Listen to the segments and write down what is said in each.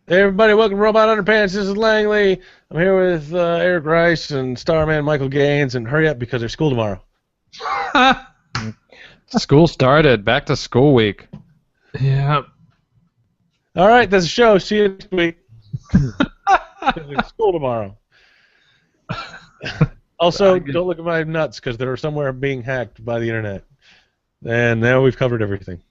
Hey everybody, welcome to Robot Underpants. This is Langley. I'm here with Eric Rice and Starman Michael Gaines, and hurry up because there's school tomorrow. School started. Back to school week. Yeah. All right, that's the show. See you next week. There's school tomorrow. Also, don't look at my nuts because they're somewhere being hacked by the internet. And now we've covered everything.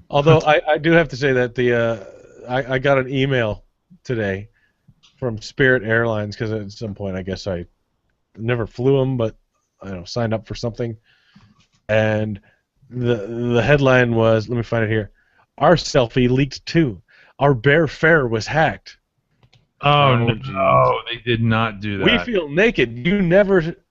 Although I do have to say that I got an email today from Spirit Airlines because at some point I guess I never flew them, but I signed up for something, and the headline was, let me find it here, our selfie leaked too. Our bare fare was hacked. Oh no, they did not do that. We feel naked.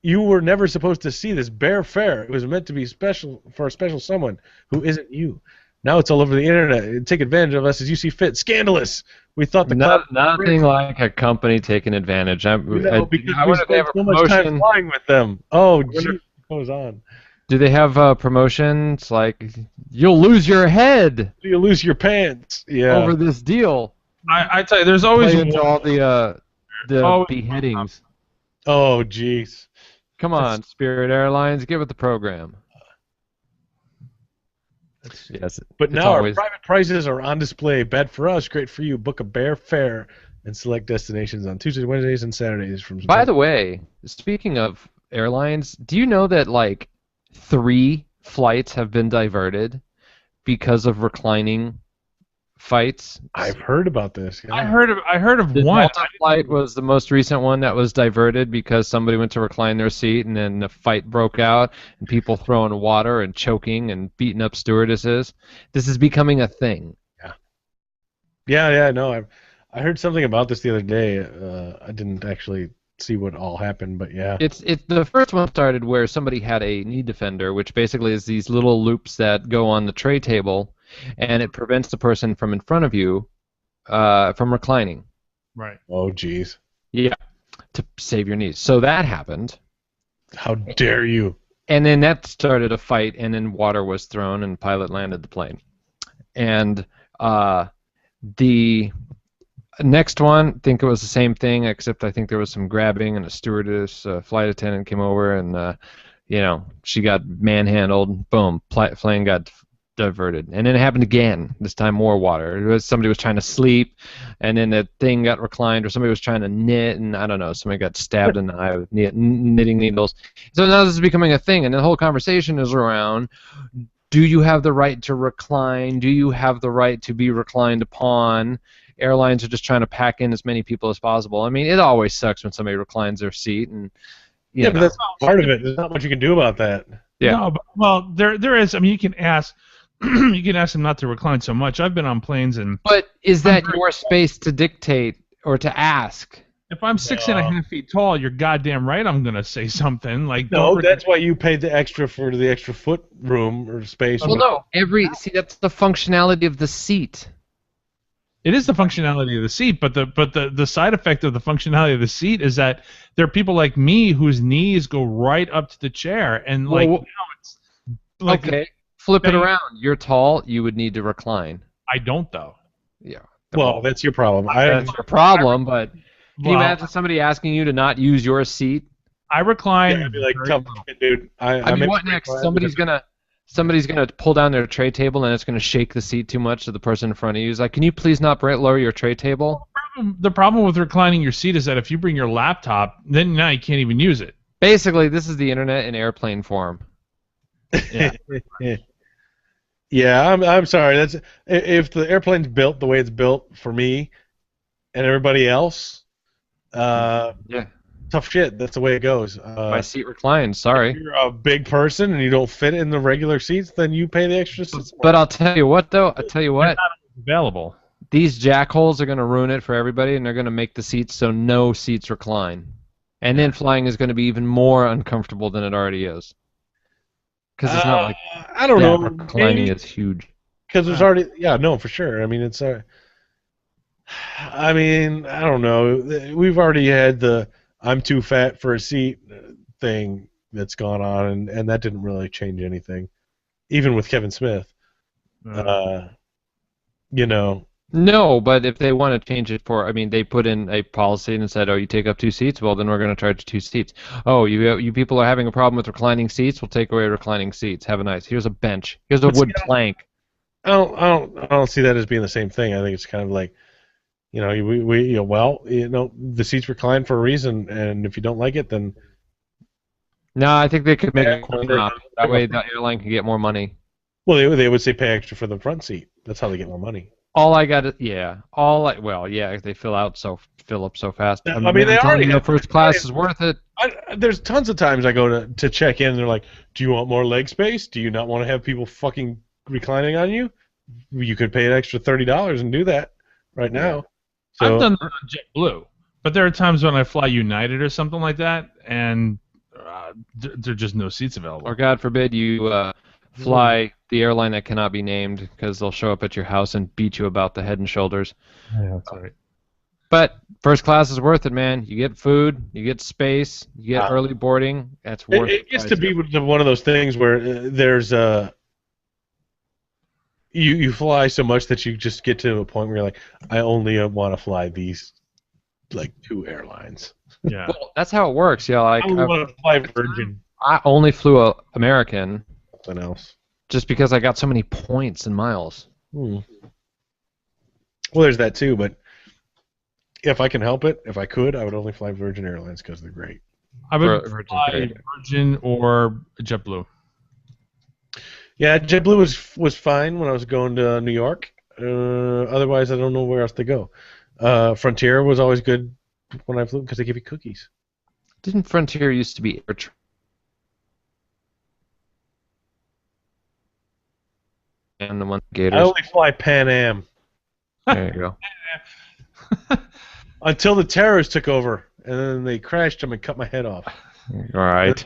You were never supposed to see this bare fare. It was meant to be special for a special someone who isn't you. Now it's all over the internet. Take advantage of us as you see fit. Scandalous. We thought nothing like a company taking advantage. Because we spent so much time flying with them. Oh, geez, it goes on. Do they have promotions like you'll lose your head? You'll lose your pants. Yeah. Over this deal. I tell you, there's always into all the beheadings. Oh, jeez. Come on, Spirit Airlines, get with the program. Yes, but now our private prices are on display. Bad for us, great for you. Book a bare fare and select destinations on Tuesdays, Wednesdays, and Saturdays. By the way, speaking of airlines, do you know that like 3 flights have been diverted because of reclining fights? I've heard about this. Yeah. I heard of the one. Delta flight was the most recent one that was diverted because somebody went to recline their seat and then a fight broke out and people throwing water and choking and beating up stewardesses. This is becoming a thing. Yeah. No, I heard something about this the other day. I didn't actually see what all happened, but yeah. It's the first one started where somebody had a knee defender, which basically is these little loops that go on the tray table, and it prevents the person from in front of you from reclining. Right. Oh, geez. Yeah, to save your knees. So that happened. How dare you? And then that started a fight, and then water was thrown, and the pilot landed the plane. And the next one, I think it was the same thing, except I think there was some grabbing, and a stewardess, flight attendant came over, and she got manhandled. Boom, plane got diverted, and then it happened again. This time, more water. Somebody was trying to sleep, and then the thing got reclined, or somebody was trying to knit, and I don't know, somebody got stabbed in the eye with knitting needles. So now this is becoming a thing, and the whole conversation is around: do you have the right to recline? Do you have the right to be reclined upon? Airlines are just trying to pack in as many people as possible. I mean, it always sucks when somebody reclines their seat, and but that's part of it. There's not much you can do about that. Yeah. No, well, there is. I mean, you can ask them not to recline so much. I've been on planes, and but is that your space to dictate or to ask? If I'm 6.5 feet tall, you're goddamn right I'm gonna say something like. No, that's why you paid the extra for the extra foot room or space. Well, no, that's the functionality of the seat. It is the functionality of the seat, but the side effect of the functionality of the seat is that there are people like me whose knees go right up to the chair, and it's like okay, flip it around. You're tall, you would need to recline. I don't though. Yeah. Well, that's your problem. That's your problem, but can you imagine somebody asking you to not use your seat? I recline. Yeah, I'd be like, tough, dude. I mean, what next? Somebody's gonna pull down their tray table and it's gonna shake the seat too much to the person in front of you. He's like, can you please not lower your tray table? The problem with reclining your seat is that if you bring your laptop, then now you can't even use it. Basically, this is the internet in airplane form. Yeah. Yeah, I'm sorry. That's if the airplane's built the way it's built for me and everybody else. Yeah. Tough shit. That's the way it goes. My seat reclines. Sorry. If you're a big person and you don't fit in the regular seats, then you pay the extra. But I'll tell you what, though. I'll tell you what. Not available. These jackholes are going to ruin it for everybody, and they're going to make the seats so no seats recline. And then flying is going to be even more uncomfortable than it already is. Because it's not like I don't know. Reclining is huge. Because there's already no, for sure. I mean, it's I mean, I don't know. We've already had the I'm too fat for a seat thing that's gone on, and that didn't really change anything, even with Kevin Smith. You know, No, but if they want to change it for, I mean, they put in a policy and said, "Oh, you take up 2 seats. Well, then we're going to charge you 2 seats." Oh, you people are having a problem with reclining seats. We'll take away reclining seats. Have a nice. Here's a bench. Here's a But see, wood plank. I don't see that as being the same thing. I think it's kind of like, the seats recline for a reason, and if you don't like it, then No, I think they could make a pay coin extra op. That way, the airline can get more money. well, they would say pay extra for the front seat. That's how they get more money. All I got, yeah. Well, yeah. They fill up so fast. I Man, mean, they I'm telling already you, have. first class is worth it. There's tons of times I go to check in, and they're like, "Do you want more leg space? Do you not want to have people fucking reclining on you? You could pay an extra $30 and do that right now." So I've done that on JetBlue, but there are times when I fly United or something like that, and there are just no seats available. Or God forbid you fly the airline that cannot be named because they'll show up at your house and beat you about the head and shoulders. Yeah, that's right. But first class is worth it, man. You get food, you get space, you get early boarding. That's worth it. It gets to be one of those things where there's you fly so much that you just get to a point where you're like, I only want to fly these like 2 airlines. Yeah. Well, that's how it works. Yeah, like I only want to fly Virgin. I only flew a American Something else. just because I got so many points and miles. Well, there's that too, but if I can help it, if I could, I would only fly Virgin Airlines because they're great. I would Virgin's fly great. Virgin or JetBlue. Yeah, JetBlue was fine when I was going to New York. Otherwise, I don't know where else to go. Frontier was always good when I flew because they give you cookies. Didn't Frontier used to be air and the one Gators? I only fly Pan Am There you go. until the terrorists took over, and then they crashed them and cut my head off. All right.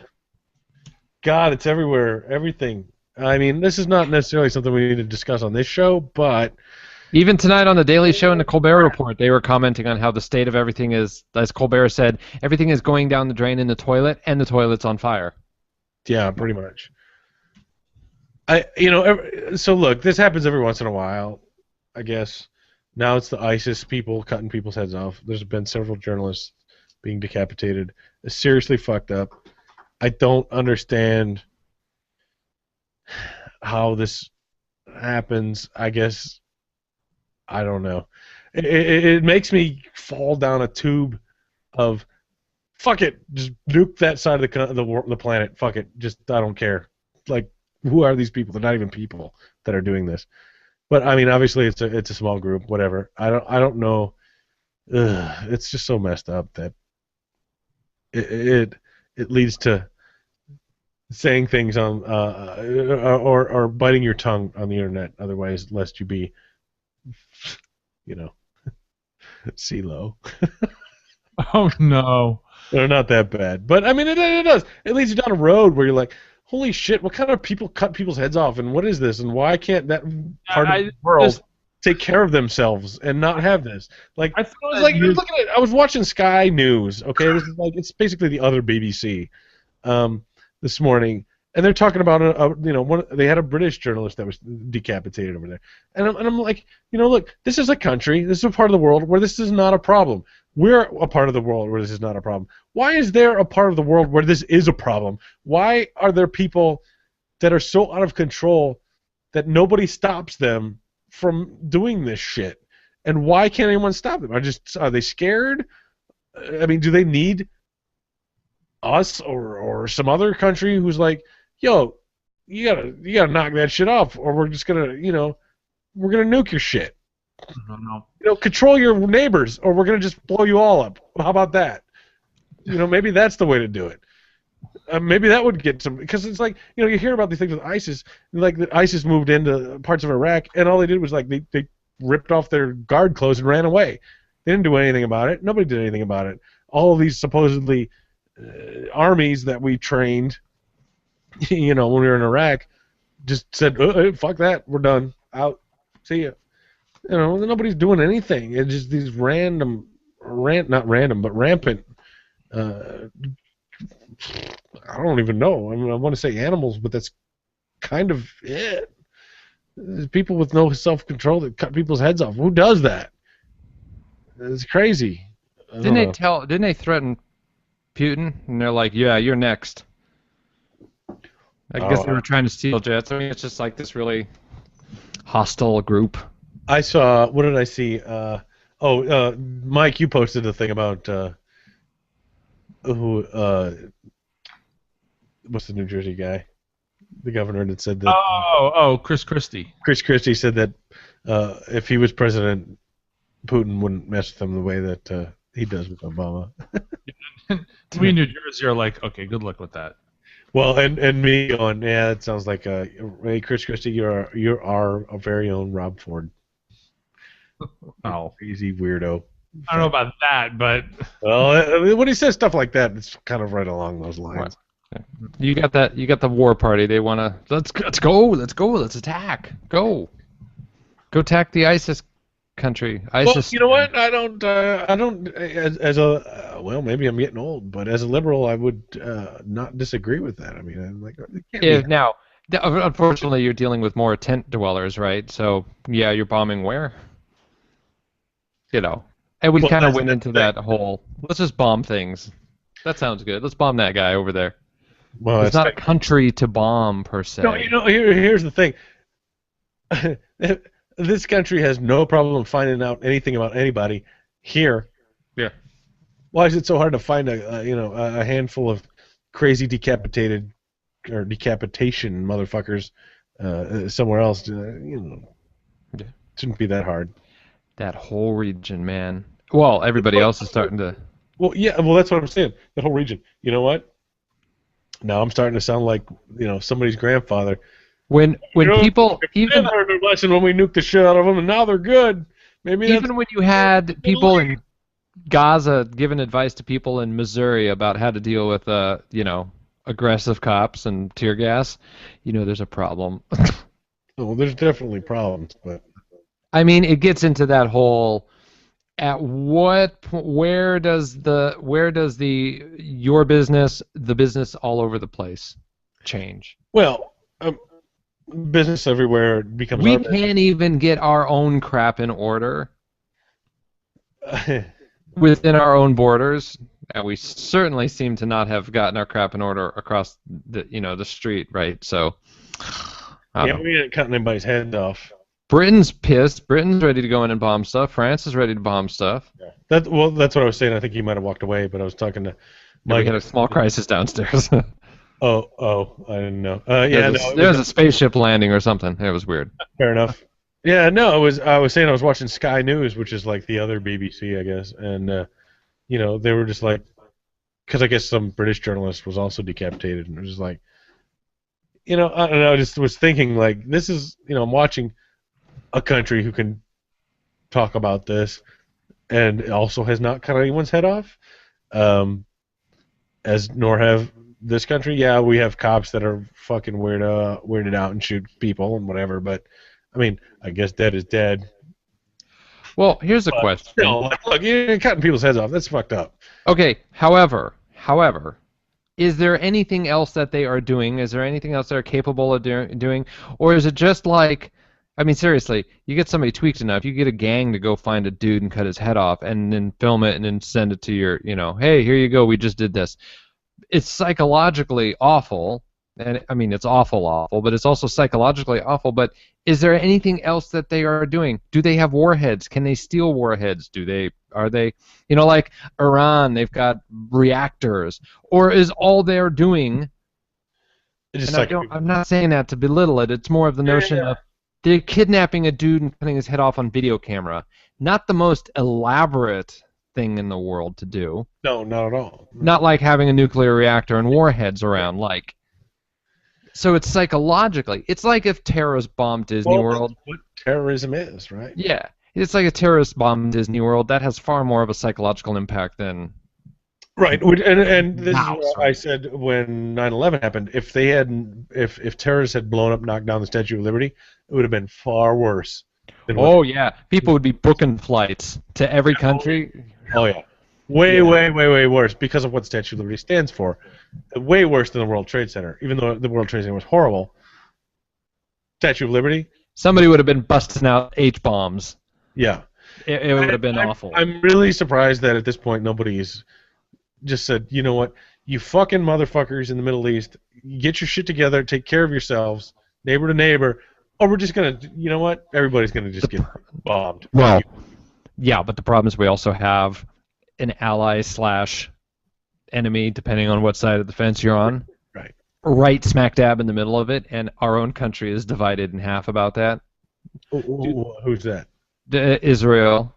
God, it's everywhere, everything. I mean, this is not necessarily something we need to discuss on this show, but Even tonight on the Daily Show and the Colbert Report, they were commenting on how the state of everything is, as Colbert said, everything is going down the drain in the toilet, and the toilet's on fire. yeah, pretty much. So look, this happens every once in a while, I guess. Now it's the ISIS people cutting people's heads off. There's been several journalists being decapitated. It's seriously fucked up. I don't understand how this happens. I guess I don't know. It makes me fall down a tube of fuck it, just nuke that side of the planet. Fuck it, just I don't care. Like, who are these people? They're not even people that are doing this. But I mean, obviously it's a small group. Whatever. I don't know. It's just so messed up that it leads to saying things on or biting your tongue on the internet. Otherwise, lest you be, CeeLo. Oh no. They're not that bad, but I mean, it does. It leads you down a road where you're like, holy shit, what kind of people cut people's heads off, and what is this, and why can't that part of the world take care of themselves and not have this? Like, I was like, look at it. I was watching Sky News. Okay, this is like, it's basically the other BBC this morning, and they're talking about they had a British journalist that was decapitated over there, and I'm like, look, this is a country, this is a part of the world where this is not a problem. We're a part of the world where this is not a problem. Why is there a part of the world where this is a problem? Why are there people that are so out of control that nobody stops them from doing this shit? And why can't anyone stop them? Are they scared? I mean, do they need us or some other country who's like, yo, you gotta knock that shit off, or we're just gonna we're gonna nuke your shit. No. Control your neighbors, or we're gonna just blow you all up. How about that? Maybe that's the way to do it. Maybe that would get some, because it's like, you hear about these things with ISIS, like the ISIS moved into parts of Iraq, and all they did was like they ripped off their guard clothes and ran away. They didn't do anything about it. Nobody did anything about it. All of these supposedly armies that we trained, when we were in Iraq, just said, fuck that, we're done, out, see ya. Nobody's doing anything. It's just these not random, but rampant. I don't even know. I mean, I want to say animals, but that's kind of it. There's people with no self-control that cut people's heads off. Who does that? It's crazy. I don't know. Didn't they threaten Putin? And they're like, yeah, you're next. I guess they were trying to steal jets. I mean, it's just like this really hostile group. I saw. What did I see? Mike, you posted a thing about who? What's the New Jersey guy? The governor that said that. Chris Christie. Chris Christie said that if he was president, Putin wouldn't mess with him the way that he does with Obama. We in New Jersey are like, okay, good luck with that. Well, and me going, yeah, it sounds like hey, Chris Christie, you're our very own Rob Ford. Oh, Crazy weirdo. I don't know about that, but well, when he says stuff like that, it's kind of right along those lines. Right. You got the war party. They want to let's go, let's attack, go attack the ISIS country. ISIS. Well, you know what? I don't as a well, maybe I'm getting old, but as a liberal, I would not disagree with that. I mean, I'm like, it can't be. Now, unfortunately, you're dealing with more tent dwellers, right? So yeah, you're bombing where? You know, and we kind of went into that whole let's just bomb things. That sounds good. Let's bomb that guy over there. Well, it's not a country to bomb per se. No, here's the thing. This country has no problem finding out anything about anybody. Here, yeah. Why is it so hard to find a handful of crazy decapitation motherfuckers somewhere else? Shouldn't be that hard. That whole region, man. Well, everybody else is starting to. Well, yeah. Well, that's what I'm saying. That whole region. You know what? Now I'm starting to sound like somebody's grandfather. When people even learned their lesson when we nuked the shit out of them, and now they're good. Maybe even when you had people in Gaza giving advice to people in Missouri about how to deal with aggressive cops and tear gas, there's a problem. Well, there's definitely problems, but I mean, it gets into that whole. At what point? Where does your business, the business all over the place, change? Well, business everywhere becomes. We can't even get our own crap in order within our own borders, and we certainly seem to not have gotten our crap in order across the street, right? So, we ain't cutting anybody's heads off. Britain's pissed. Britain's ready to go in and bomb stuff. France is ready to bomb stuff. Yeah. That's what I was saying. I think he might have walked away, but I was talking to Mike. We had a small crisis downstairs. Oh, I didn't know. There was a spaceship landing or something. It was weird. Fair enough. Yeah, no, I was saying I was watching Sky News, which is like the other BBC, I guess, and they were just like, because I guess some British journalist was also decapitated, and it was just like, I don't know, I just was thinking like, this is, I'm watching a country who can talk about this and also has not cut anyone's head off, nor have this country. Yeah, we have cops that are fucking weirded out and shoot people and whatever, but I mean, I guess dead is dead. Well, here's a question. Look, you're cutting people's heads off. That's fucked up. Okay, however, is there anything else that they are doing? Is there anything else they're capable of doing? Or is it just like, I mean, seriously, you get somebody tweaked enough, you get a gang to go find a dude and cut his head off and then film it and then send it to your, hey, here you go, we just did this. It's psychologically awful, and I mean, it's awful, but it's also psychologically awful, but is there anything else that they are doing? Do they have warheads? Can they steal warheads? Are they, like Iran, they've got reactors, or is all they're doing, I'm not saying that to belittle it, it's more of the notion of they're kidnapping a dude and cutting his head off on video camera. Not the most elaborate thing in the world to do. No, not at all. Not like having a nuclear reactor and warheads around, like. So it's psychologically. It's like if terrorists bombed Disney World. That's what terrorism is, right? Yeah. It's like a terrorist bombed Disney World. That has far more of a psychological impact than. Right, and this is what I said when 9/11 happened. If terrorists had blown up, knocked down the Statue of Liberty, it would have been far worse. Yeah, people would be booking flights to every country. Oh yeah, way worse because of what Statue of Liberty stands for. Way worse than the World Trade Center. Even though the World Trade Center was horrible, Statue of Liberty, Somebody would have been busting out H-bombs. Yeah. It would have been awful. I'm really surprised that at this point nobody's just said, you know what, you fucking motherfuckers in the Middle East, get your shit together, take care of yourselves, neighbor to neighbor, or we're just going to, you know what, everybody's going to just get bombed. Well, yeah, but the problem is we also have an ally / enemy, depending on what side of the fence you're on. Right smack dab in the middle of it, and our own country is divided in half about that. Who's that? Israel.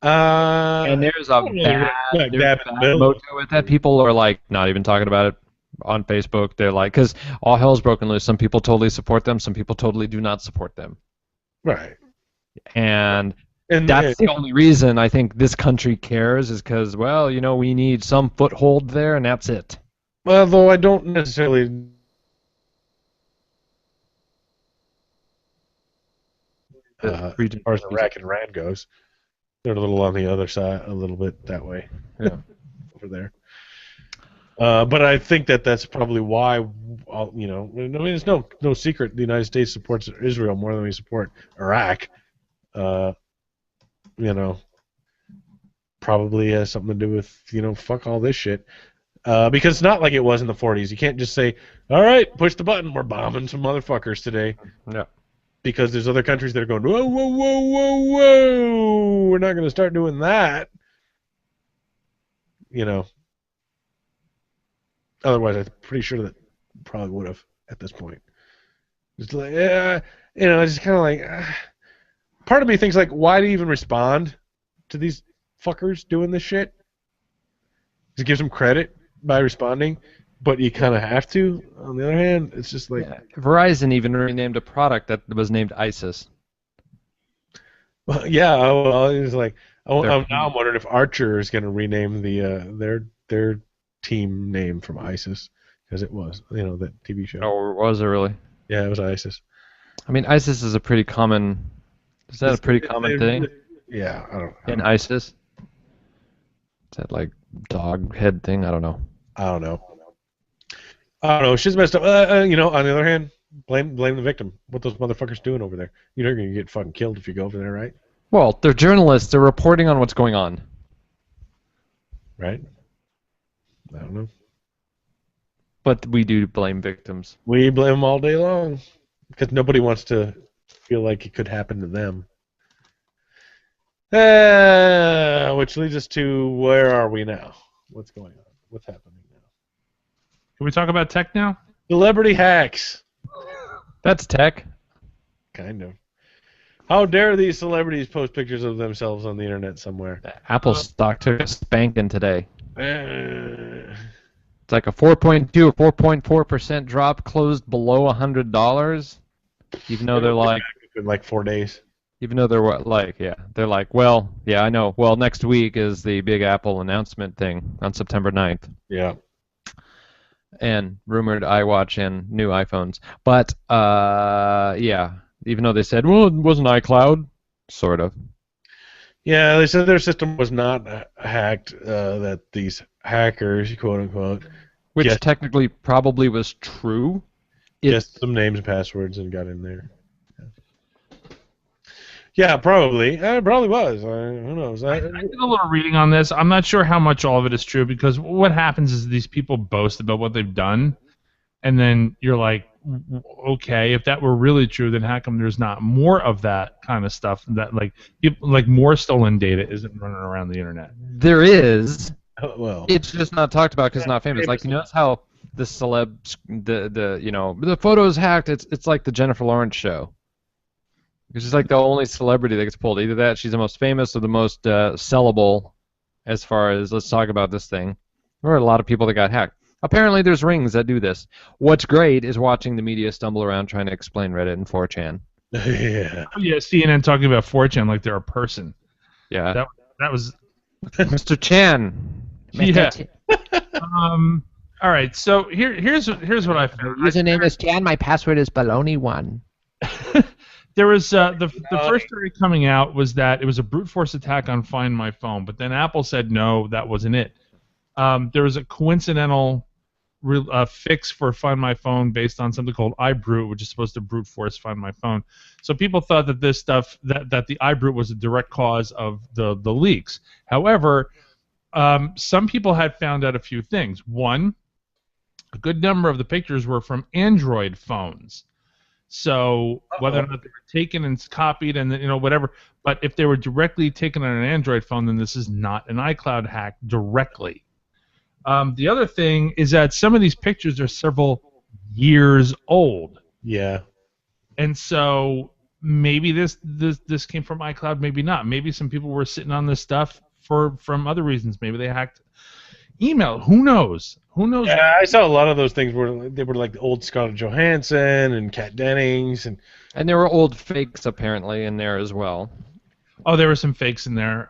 And there's a bad moto with that. People are like not even talking about it on Facebook. They're like, because all hell's broken loose. Some people totally support them. Some people totally do not support them. Right. And that's the only reason I think this country cares is because, well, you know, we need some foothold there, and that's it. Well, though I don't necessarily. As far as Iraq and Iran goes, they're a little on the other side, a little bit that way. Yeah. Over there. But I think that's probably why, you know, I mean, it's no secret the United States supports Israel more than we support Iraq. You know, probably has something to do with, you know, fuck all this shit. Because it's not like it was in the 40s. You can't just say, all right, push the button, we're bombing some motherfuckers today. Yeah. Because there's other countries that are going, whoa, whoa, whoa, whoa, whoa, we're not going to start doing that. You know. Otherwise, I'm pretty sure that probably would have at this point. It's like, you know, it's just kind of like, part of me thinks like, why do you even respond to these fuckers doing this shit? It gives them credit by responding, but you kind of have to. On the other hand, it's just like Verizon even renamed a product that was named ISIS. Well, yeah. Well, it's like now I'm wondering if Archer is going to rename their team name from ISIS because it was, you know, that TV show. Oh, was it really? Yeah, it was ISIS. I mean, ISIS is a pretty common. Is that a pretty common thing? Yeah, I don't know. In ISIS. Is that like dog head thing? I don't know. I don't know. Shit's messed up. You know, on the other hand, blame the victim. What those motherfuckers doing over there? You're not gonna get fucking killed if you go over there, right? Well, they're journalists. They're reporting on what's going on. Right. I don't know. But we do blame victims. We blame them all day long because nobody wants to feel like it could happen to them. Which leads us to where are we now? What's going on? What's happening now? Can we talk about tech now? Celebrity hacks. That's tech. Kind of. How dare these celebrities post pictures of themselves on the internet somewhere? Apple stock took a spanking today. Uh, It's like a 4.2 or 4.4% drop, closed below $100. Even though they're like in like 4 days. Even though they're they're like, well, yeah, I know. Well, next week is the big Apple announcement thing on September 9th. Yeah. And rumored iWatch and new iPhones. But, yeah, even though they said, well, it wasn't iCloud, sort of. Yeah, they said their system was not hacked, that these hackers, quote unquote, which technically probably was true. Guessed some names and passwords and got in there. Yeah, probably. It probably was. Who knows? I did a little reading on this. I'm not sure how much all of it is true because what happens is these people boast about what they've done, and then you're like, okay, if that were really true, then how come there's not more of that kind of stuff? That like more stolen data isn't running around the internet. There is. Well, it's just not talked about because it's not famous. Like, you notice how the celebs, the photos hacked. It's like the Jennifer Lawrence show. She's like the only celebrity that gets pulled. Either that, she's the most famous, or the most sellable, as far as let's talk about this thing. There are a lot of people that got hacked. Apparently, there's rings that do this. What's great is watching the media stumble around trying to explain Reddit and 4chan. Yeah. Oh, yeah, CNN talking about 4chan like they're a person. Yeah. That was Mr. Chan. Yeah. All right. So here's what I found. Username is Chan. My password is baloney1. There was the first story coming out was that it was a brute force attack on Find My Phone, but then Apple said no, that wasn't it. There was a coincidental fix for Find My Phone based on something called iBrute, which is supposed to brute force Find My Phone. So people thought that this stuff, that the iBrute was a direct cause of the leaks. However, some people had found out a few things. One, a good number of the pictures were from Android phones. So whether or not they were taken and copied and whatever, but if they were directly taken on an Android phone, then this is not an iCloud hack directly. The other thing is that some of these pictures are several years old. Yeah. And so maybe this came from iCloud, maybe not. Maybe some people were sitting on this stuff from other reasons. Maybe they hacked email. Who knows? Who knows? Yeah, I saw a lot of those things where they were like old Scarlett Johansson and Kat Dennings and there were old fakes apparently in there as well. Oh, there were some fakes in there.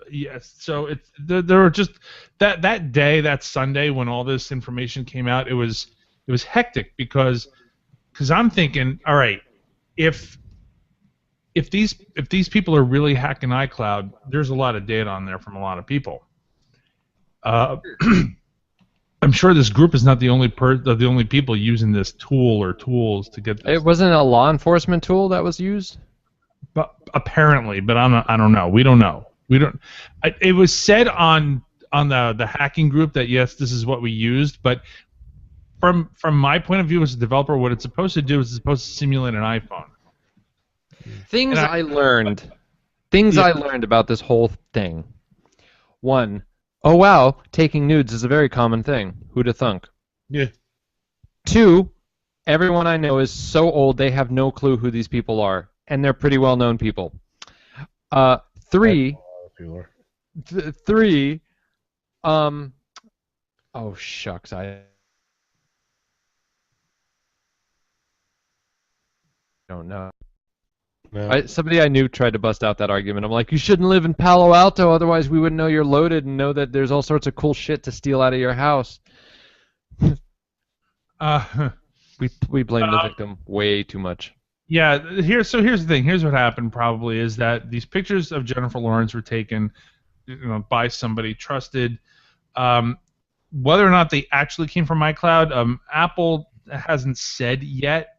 Yes. So there were just that day, that Sunday when all this information came out, it was hectic because I'm thinking, all right, if these people are really hacking iCloud, there's a lot of data on there from a lot of people. I'm sure this group is not the only people using this tool or tools to get this. It wasn't a law enforcement tool that was used? But apparently, but I don't know. We don't know. It was said on the hacking group that yes, this is what we used, but from my point of view as a developer, what it's supposed to do is it's supposed to simulate an iPhone. Things I learned about this whole thing. One, oh wow, taking nudes is a very common thing. Who'da thunk? Yeah. Two, everyone I know is so old they have no clue who these people are, and they're pretty well-known people. Three, oh shucks, I don't know. No. Somebody I knew tried to bust out that argument. I'm like, you shouldn't live in Palo Alto, otherwise we wouldn't know you're loaded and know that there's all sorts of cool shit to steal out of your house. We blame the victim way too much. Yeah, here's the thing. Here's what happened probably is that these pictures of Jennifer Lawrence were taken by somebody trusted. Whether or not they actually came from iCloud, Apple hasn't said yet.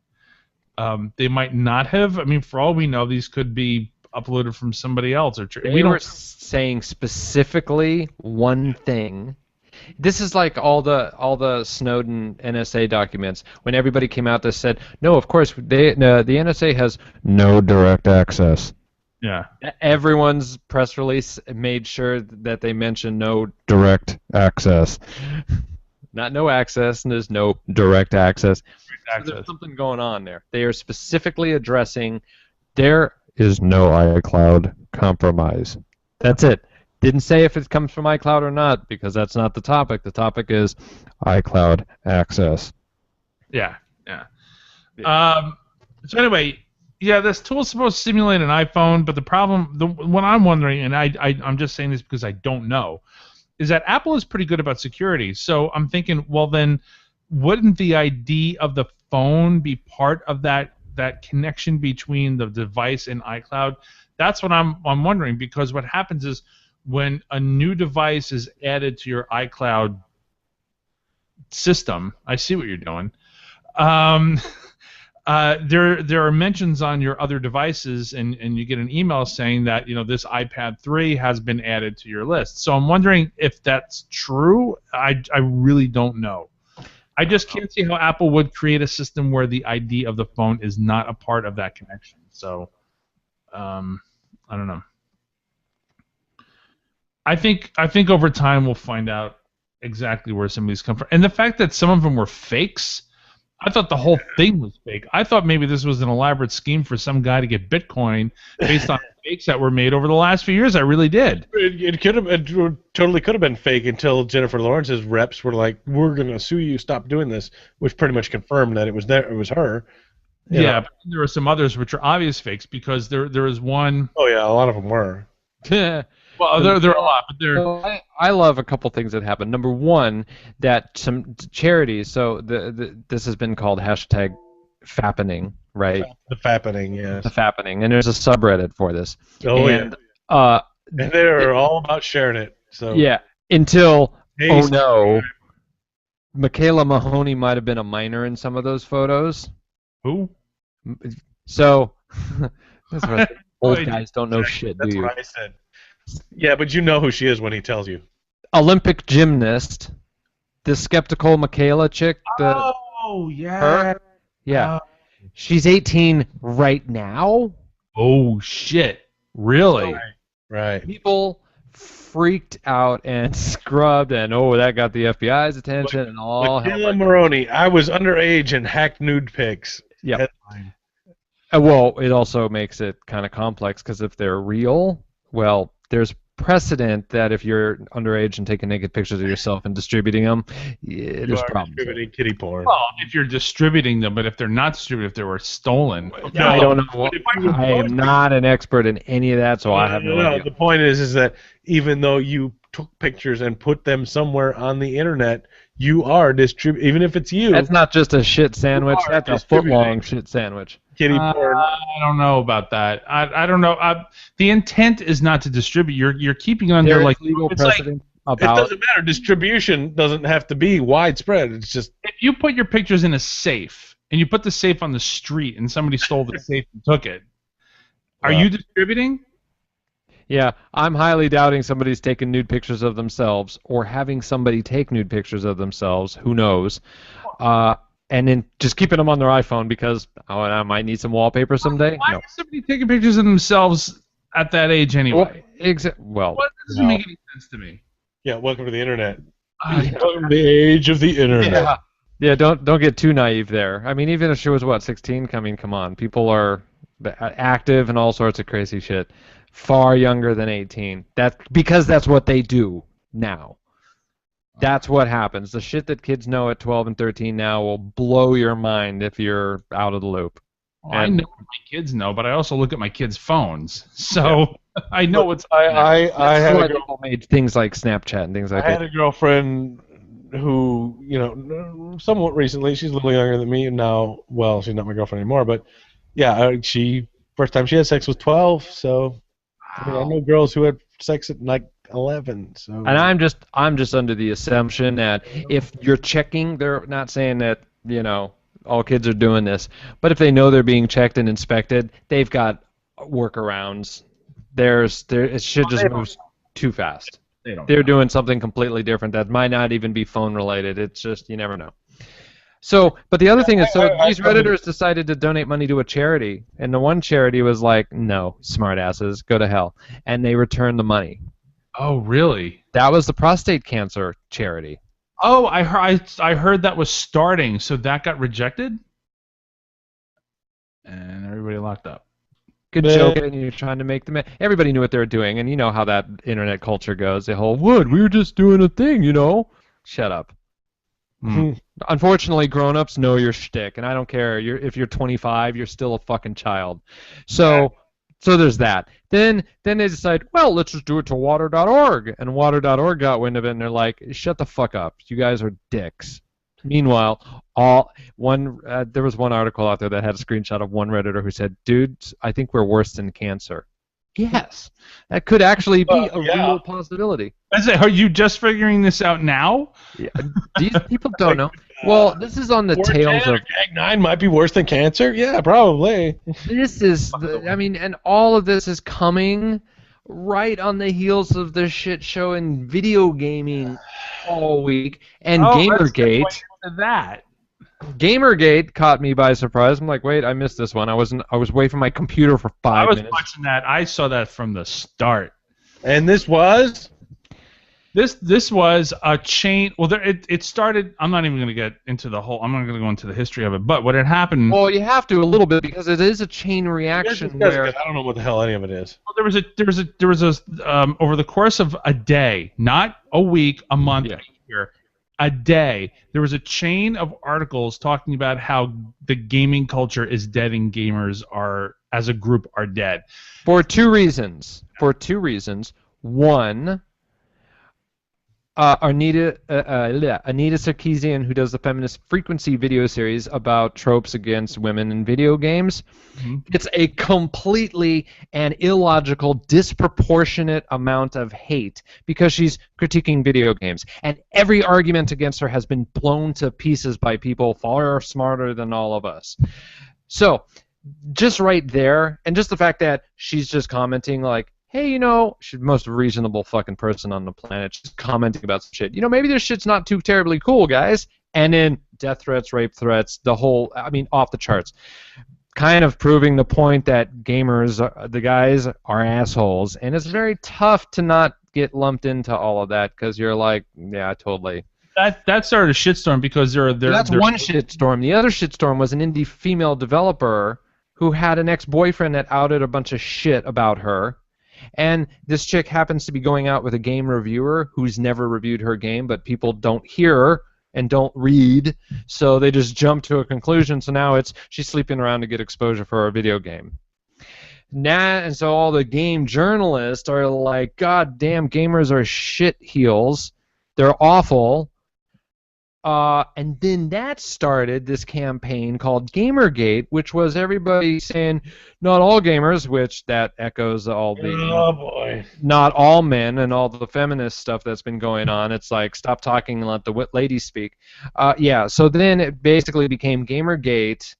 They might not have. I mean, for all we know, these could be uploaded from somebody else. We were saying specifically one thing. This is like all the Snowden NSA documents. When everybody came out that said, no, of course, the NSA has no direct access. Yeah. Everyone's press release made sure that they mentioned no direct access. Not no access, and there's no direct access. So there's something going on there. They are specifically addressing there is no iCloud compromise. That's it. Didn't say if it comes from iCloud or not, because that's not the topic. The topic is iCloud access. Yeah. So anyway, yeah, this tool is supposed to simulate an iPhone, but the problem, what I'm wondering, and I'm just saying this because I don't know, is that Apple is pretty good about security. So I'm thinking, well then, wouldn't the ID of the phone be part of that connection between the device and iCloud? That's what I'm wondering, because what happens is when a new device is added to your iCloud system, I see what you're doing. There are mentions on your other devices, and you get an email saying that this iPad 3 has been added to your list. So I'm wondering if that's true. I really don't know. I just can't see how Apple would create a system where the ID of the phone is not a part of that connection. So I don't know. I think over time we'll find out exactly where some of these come from. And the fact that some of them were fakes, I thought the whole thing was fake. I thought maybe this was an elaborate scheme for some guy to get Bitcoin based on fakes that were made over the last few years. I really did. It totally could have been fake until Jennifer Lawrence's reps were like, "We're gonna sue you. Stop doing this," which pretty much confirmed that it was her. Yeah, but there were some others which are obvious fakes because there was one. Oh yeah, a lot of them were. Well, there are a lot, but there. I love a couple things that happened. Number one, that some charities. So this has been called #fappening, right? The fappening, yes. The fappening, and there's a subreddit for this. Oh yeah. And they're all about sharing it. So yeah, until Hey, Oh no, Michaela Mahoney might have been a minor in some of those photos. Who? So that's what I think. Oh, Old guys don't know shit, do that's you? what I said. Yeah, but you know who she is when he tells you. Olympic gymnast, the skeptical Michaela chick, Oh, yeah. her, yeah, she's 18 right now. Oh, shit. Really? Right. People freaked out and scrubbed, and oh, that got the FBI's attention, and all hell. Michaela Maroney, I was underage and hacked nude pics. Yep. Headline. Well, it also makes it kind of complex because if they're real, well, there's precedent that if you're underage and taking naked pictures of yourself and distributing them, yeah, there's problems. Distributing kitty porn. Well, if you're distributing them, but if they're not distributed, if they were stolen. Yeah, I don't know. I am not an expert in any of that, so I have no idea. The point is that even though you took pictures and put them somewhere on the internet, you are distributing. Even if it's you, That's not just a shit sandwich. That's a foot-long shit sandwich. kitty porn. I don't know about that. I don't know. The intent is not to distribute. You're keeping it under There's like legal it's like precedent It about. doesn't matter. Distribution doesn't have to be widespread. It's just if you put your pictures in a safe and you put the safe on the street and somebody stole the safe and took it. Are you distributing? Yeah, I'm highly doubting somebody's taking nude pictures of themselves or having somebody take nude pictures of themselves. Who knows? And then just keeping them on their iPhone because I might need some wallpaper someday. Why No. is somebody taking pictures of themselves at that age anyway? Well, What doesn't make any sense to me. yeah. Welcome to the internet. Welcome to the age of the internet. yeah. Don't get too naive there. I mean, even if she was 16, I mean, come on, people are active and all sorts of crazy shit. Far younger than 18. Because that's what they do now. That's what happens. The shit that kids know at 12 and 13 now will blow your mind if you're out of the loop. Well, I know what my kids know, but I also look at my kids' phones, so I know what's. I had That's why a people made things like Snapchat and things like I had that. a girlfriend who, somewhat recently, she's a little younger than me, and now, well, she's not my girlfriend anymore, but yeah, first time she had sex was 12, so I know girls who had sex at like 11, so. And I'm just under the assumption that if you're checking, they're not saying that, all kids are doing this, but if they know they're being checked and inspected, they've got workarounds. It should just move too fast. They're doing something completely different that might not even be phone related. It's just, you never know. So, but the other thing is, these Redditors decided to donate money to a charity, and the one charity was like, no, smartasses, go to hell, and they returned the money. Oh, really? That was the prostate cancer charity. Oh, I heard that was starting, so that got rejected, and everybody locked up. Good joke, and you're trying to make them. Everybody knew what they were doing, and you know how that internet culture goes. The whole "wood, we were just doing a thing," Shut up. Unfortunately, grown-ups know your shtick, and I don't care. If you're 25, you're still a fucking child. So there's that. Then they decide, well, let's just do it to water.org, and water.org got wind of it, and they're like, shut the fuck up. You guys are dicks. Meanwhile, there was one article out there that had a screenshot of one Redditor who said, dudes, I think we're worse than cancer. Yes, that could actually be a real possibility. I say, are you just figuring this out now? Yeah, these people don't know. Well, this is on the tails of. Gag 9 might be worse than cancer. Yeah, probably. This is, and all of this is coming right on the heels of the shit show in video gaming all week, and Gamergate. That. Gamergate caught me by surprise. I'm like, wait, I missed this one. I was away from my computer for 5 minutes. I was watching that. I saw that from the start. And this was? This was a chain. Well, it started. I'm not even going to get into the whole. I'm not going to go into the history of it. But what had happened? Well, you have to a little bit because it is a chain reaction. I don't know what the hell any of it is. Well, there was a over the course of a day, not a week, a month, a year. A day, there was a chain of articles talking about how the gaming culture is dead and gamers as a group, are dead. For two reasons. One, Anita Sarkeesian, who does the Feminist Frequency video series about tropes against women in video games. Mhm. It's a completely and illogical, disproportionate amount of hate because she's critiquing video games. And every argument against her has been blown to pieces by people far smarter than all of us. So, just right there, and just the fact that she's just commenting like, hey, she's the most reasonable fucking person on the planet. She's commenting about some shit. Maybe this shit's not too terribly cool, guys. And then death threats, rape threats, off the charts. Kind of proving the point that gamers, the guys, are assholes. And it's very tough to not get lumped into all of that because you're like, yeah, totally. That started a shitstorm because That's one shitstorm. The other shitstorm was an indie female developer who had an ex-boyfriend that outed a bunch of shit about her. And this chick happens to be going out with a game reviewer who's never reviewed her game, but people don't hear and don't read, so they just jump to a conclusion. So now she's sleeping around to get exposure for a video game. And so all the game journalists are like, God damn, gamers are shit heels. They're awful. And then that started this campaign called Gamergate, which was everybody saying, not all gamers, which that echoes all the not all men and all the feminist stuff that's been going on. It's like, stop talking and let the ladies speak. So then it basically became Gamergate.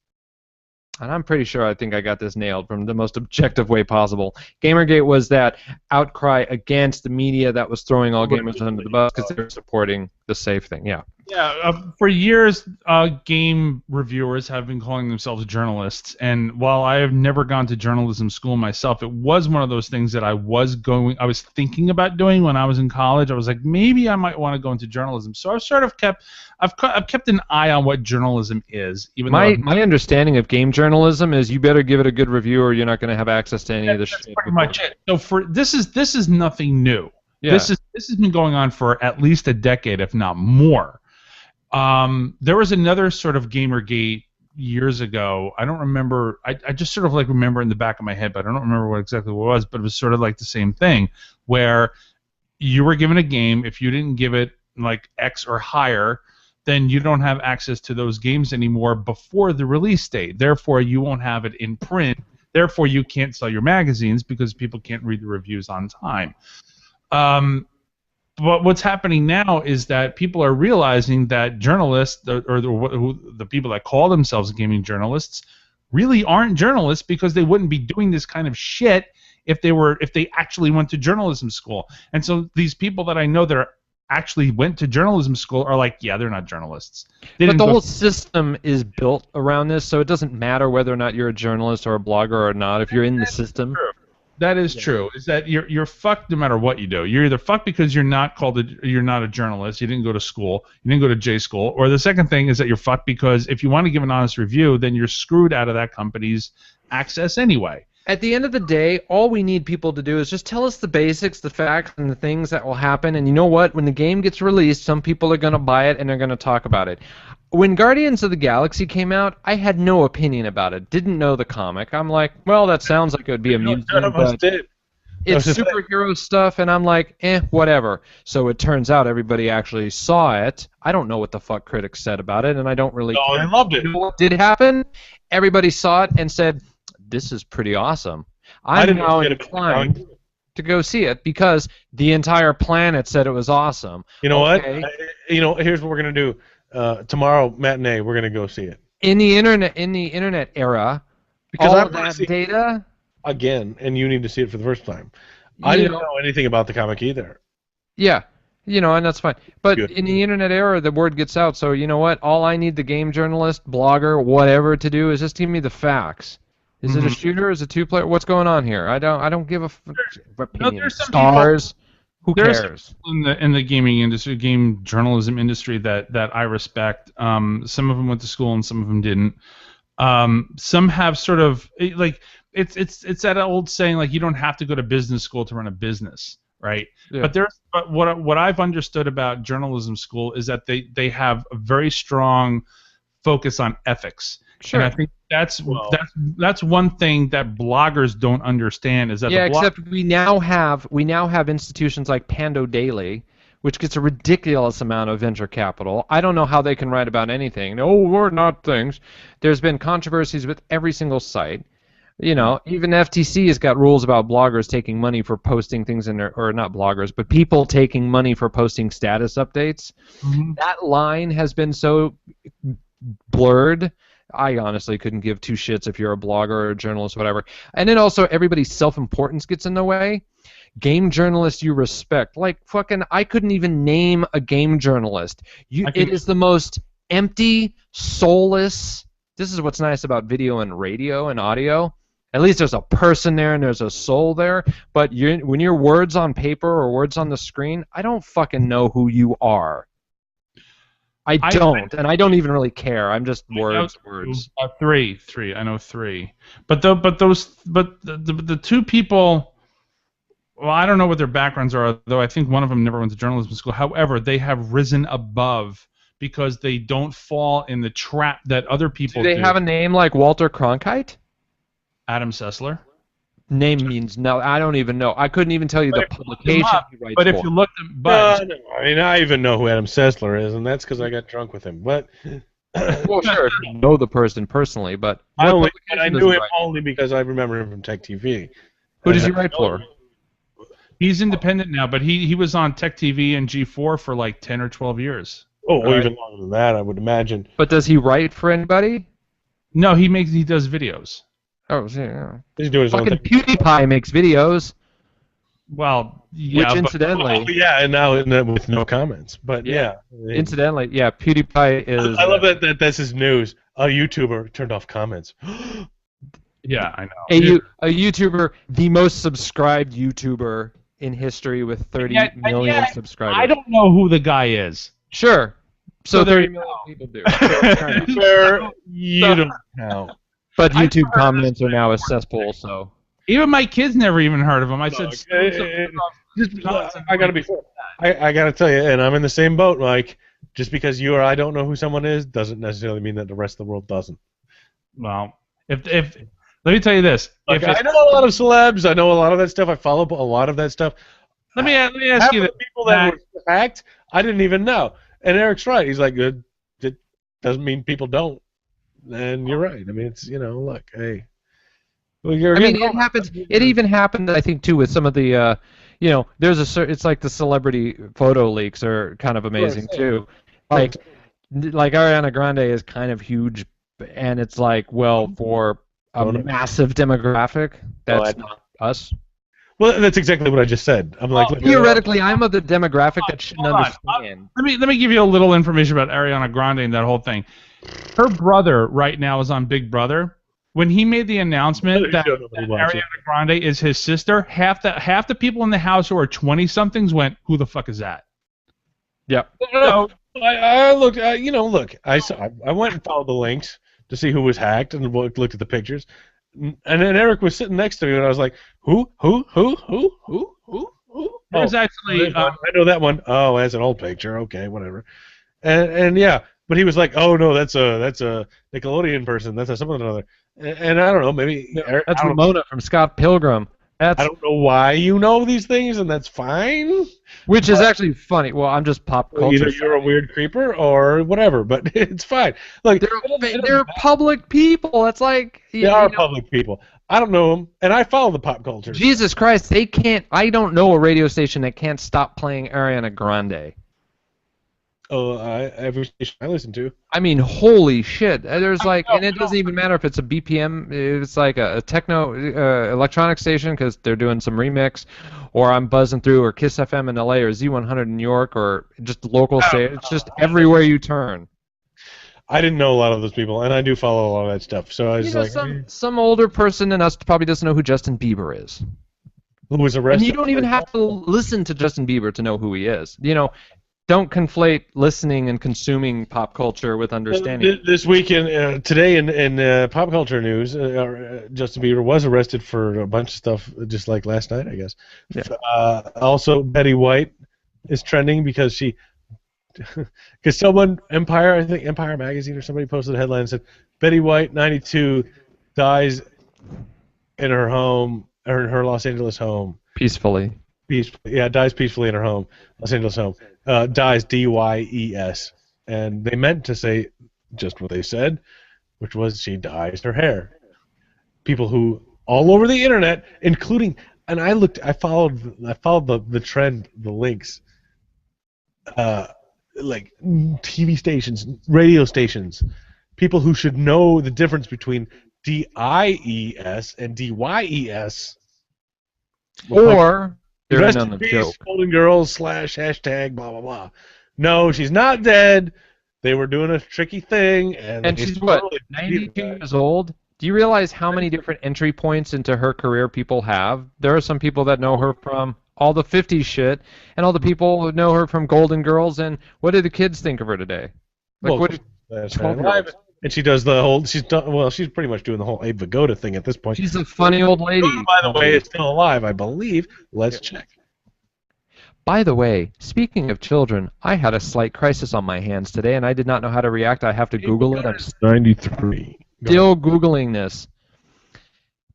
And I'm pretty sure I think I got this nailed from the most objective way possible. Gamergate was that outcry against the media that was throwing all gamers under the bus because they were supporting the safe thing. Yeah. Yeah, for years, game reviewers have been calling themselves journalists, and while I have never gone to journalism school myself, it was one of those things that I was thinking about doing when I was in college. I was like, maybe I might want to go into journalism. So I've sort of kept an eye on what journalism is. Even my understanding of game journalism is you better give it a good review, or you're not going to have access to any of the shit. That's pretty much it. So this is nothing new. Yeah. This has been going on for at least a decade, if not more. There was another sort of Gamergate years ago. I don't remember. I just sort of like remember in the back of my head, but I don't remember what exactly what it was. But it was sort of like the same thing, where you were given a game. If you didn't give it like X or higher, then you don't have access to those games anymore before the release date. Therefore, you won't have it in print. Therefore, you can't sell your magazines because people can't read the reviews on time. But what's happening now is that people are realizing that journalists, or the people that call themselves gaming journalists, really aren't journalists because they wouldn't be doing this kind of shit if they actually went to journalism school. And so these people that I know that actually went to journalism school are like, yeah, they're not journalists. But the whole system is built around this, so it doesn't matter whether or not you're a journalist or a blogger or not. If you're in the system. True. That is true. Is that you're fucked no matter what you do. You're either fucked because you're not a journalist, you didn't go to school, you didn't go to J school, or the second thing is that you're fucked because if you want to give an honest review, then you're screwed out of that company's access anyway. At the end of the day, all we need people to do is just tell us the basics, the facts, and the things that will happen. And you know what? When the game gets released, some people are going to buy it and they're going to talk about it. When Guardians of the Galaxy came out, I had no opinion about it. Didn't know the comic. I'm like, well, that sounds like it would be amusing, but it's superhero stuff, and I'm like, whatever. So it turns out everybody actually saw it. I don't know what the fuck critics said about it, and I don't really care. I loved it. You know what did happen? Everybody saw it and said, this is pretty awesome. I'm now inclined to go see it because the entire planet said it was awesome. You know what? Here's what we're gonna do. Tomorrow matinee, we're gonna go see it. In the internet era, because all of that data again, and you need to see it for the first time. I didn't know anything about the comic either. Yeah, and that's fine. But Good. In the internet era, the word gets out. So you know what? All I need the game journalist, blogger, whatever to do is just give me the facts. Is it a shooter? Is it two-player? What's going on here? I don't give a opinion. There's some Stars. Who cares? In the gaming industry, game journalism industry that I respect. Some of them went to school and some of them didn't. Some have sort of like it's that old saying like you don't have to go to business school to run a business, right? Yeah. But what I've understood about journalism school is that they have a very strong focus on ethics. Sure. And I think that's one thing that bloggers don't understand is that except we now have institutions like Pando Daily, which gets a ridiculous amount of venture capital. I don't know how they can write about anything. No, we're not things. There's been controversies with every single site. You know, even FTC has got rules about bloggers taking money for posting things in their, or not bloggers, but people taking money for posting status updates. Mm-hmm. That line has been so blurred. I honestly couldn't give two shits if you're a blogger or a journalist, whatever. And then also everybody's self-importance gets in the way. Game journalists you respect, like fucking, I couldn't even name a game journalist. It is the most empty, soulless. This is what's nice about video and radio and audio. At least there's a person there and there's a soul there. But when you're words on paper or words on the screen, I don't fucking know who you are. I don't, and I don't even really care. I'm just words. Three. I know three. But the two people. Well, I don't know what their backgrounds are, though I think one of them never went to journalism school. However, they have risen above because they don't fall in the trap that other people do. Do they have a name like Walter Cronkite? Adam Sessler. Name means no. I don't even know. I couldn't even tell you the publication he writes But for. if you look at... No, I mean, I even know who Adam Sessler is, and that's because I got drunk with him. But well, sure, if you know the person personally, but I knew him only because I remember him from Tech TV. Who does he write for? He's independent now, but he was on Tech TV and G4 for like 10 or 12 years. Oh, right. Even longer than that, I would imagine. But does he write for anybody? No, he does videos. Oh, yeah. He's doing his own thing. PewDiePie makes videos. Well, yeah. Which incidentally... yeah, and now with no comments. But yeah. Incidentally, yeah, PewDiePie is... I love that that's his news. A YouTuber turned off comments. Yeah, I know. A YouTuber, the most subscribed YouTuber in history with 30 million subscribers. I don't know who the guy is. Sure. So 30 million people do. You don't know. But YouTube comments are now a cesspool, so... Even my kids never even heard of him. I said... I gotta be fair. I gotta tell you, and I'm in the same boat, Mike. Just because you or I don't know who someone is doesn't necessarily mean that the rest of the world doesn't. Well, if let me tell you this. Like, I know a lot of celebs. I know a lot of that stuff. I follow a lot of that stuff. Let me ask you the people that were hacked, I didn't even know. And Eric's right. He's like, it doesn't mean people don't. And you're right. I mean, it's, look, hey. Well, it happens. It even happened, I think, too, with some of the, there's it's like the celebrity photo leaks are kind of amazing too. Like Ariana Grande is kind of huge, and it's like, well, for a massive demographic, that's not us. Well, that's exactly what I just said. I'm like, theoretically, I'm of the demographic that shouldn't understand. Let me give you a little information about Ariana Grande and that whole thing. Her brother right now is on Big Brother. When he made the announcement that Ariana Grande is his sister, half the people in the house who are 20-somethings went, "Who the fuck is that?" Yep. No, I looked. Look. I went and followed the links to see who was hacked and looked at the pictures. And then Eric was sitting next to me, and I was like, "Who? There's actually. I know that one. Oh, that's an old picture. Okay, whatever. And yeah, but he was like, "Oh no, that's a Nickelodeon person. That's something or another." And I don't know, maybe that's Ramona from Scott Pilgrim. I don't know why you know these things, and that's fine. Which is actually funny. Well, I'm just pop culture. Either you're a weird creeper or whatever, but it's fine. Like they're public people. It's like they are public people. I don't know them, and I follow the pop culture. Jesus Christ, they can't. I don't know a radio station that can't stop playing Ariana Grande. Oh, every station I listen to. I mean, holy shit! There's and it doesn't even matter if it's a BPM. It's like a techno electronic station because they're doing some remix, or I'm buzzing through, or Kiss FM in LA, or Z100 in New York, or just local station. It's just everywhere you turn. I didn't know a lot of those people, and I do follow a lot of that stuff. So I was like, some older person than us probably doesn't know who Justin Bieber is. Who was arrested? And you don't even have to listen to Justin Bieber to know who he is. Don't conflate listening and consuming pop culture with understanding. This weekend, today in pop culture news, Justin Bieber was arrested for a bunch of stuff, just like last night, I guess. Yeah. Also, Betty White is trending because someone, I think Empire Magazine or somebody posted a headline and said, Betty White, 92, dies in her home, or in her Los Angeles home. Peacefully. Peacefully, yeah, dies peacefully in her home, Los Angeles home. Dies, D-Y-E-S. And they meant to say just what they said, which was she dyes her hair. People who all over the internet, including, and I followed the trend, the links, like TV stations, radio stations, people who should know the difference between D-I-E-S and D-Y-E-S. Or they're Rest in on in the peace, joke. Golden Girls / hashtag blah blah blah. No, she's not dead. They were doing a tricky thing, and they she's totally what, believed 92 that. years old? Do you realize how many different entry points into her career people have? There are some people that know her from all the 50s shit, and all the people who know her from Golden Girls, and what do the kids think of her today? Like, Well, what do that's 12-year-olds? and she does the whole. She's done well. She's pretty much doing the whole Abe Vigoda thing at this point. She's a funny old lady. Vigoda, by the way, is still alive, I believe. Let's check. By the way, speaking of children, I had a slight crisis on my hands today, and I did not know how to react. I have to Google it. I'm 93. still Googling this.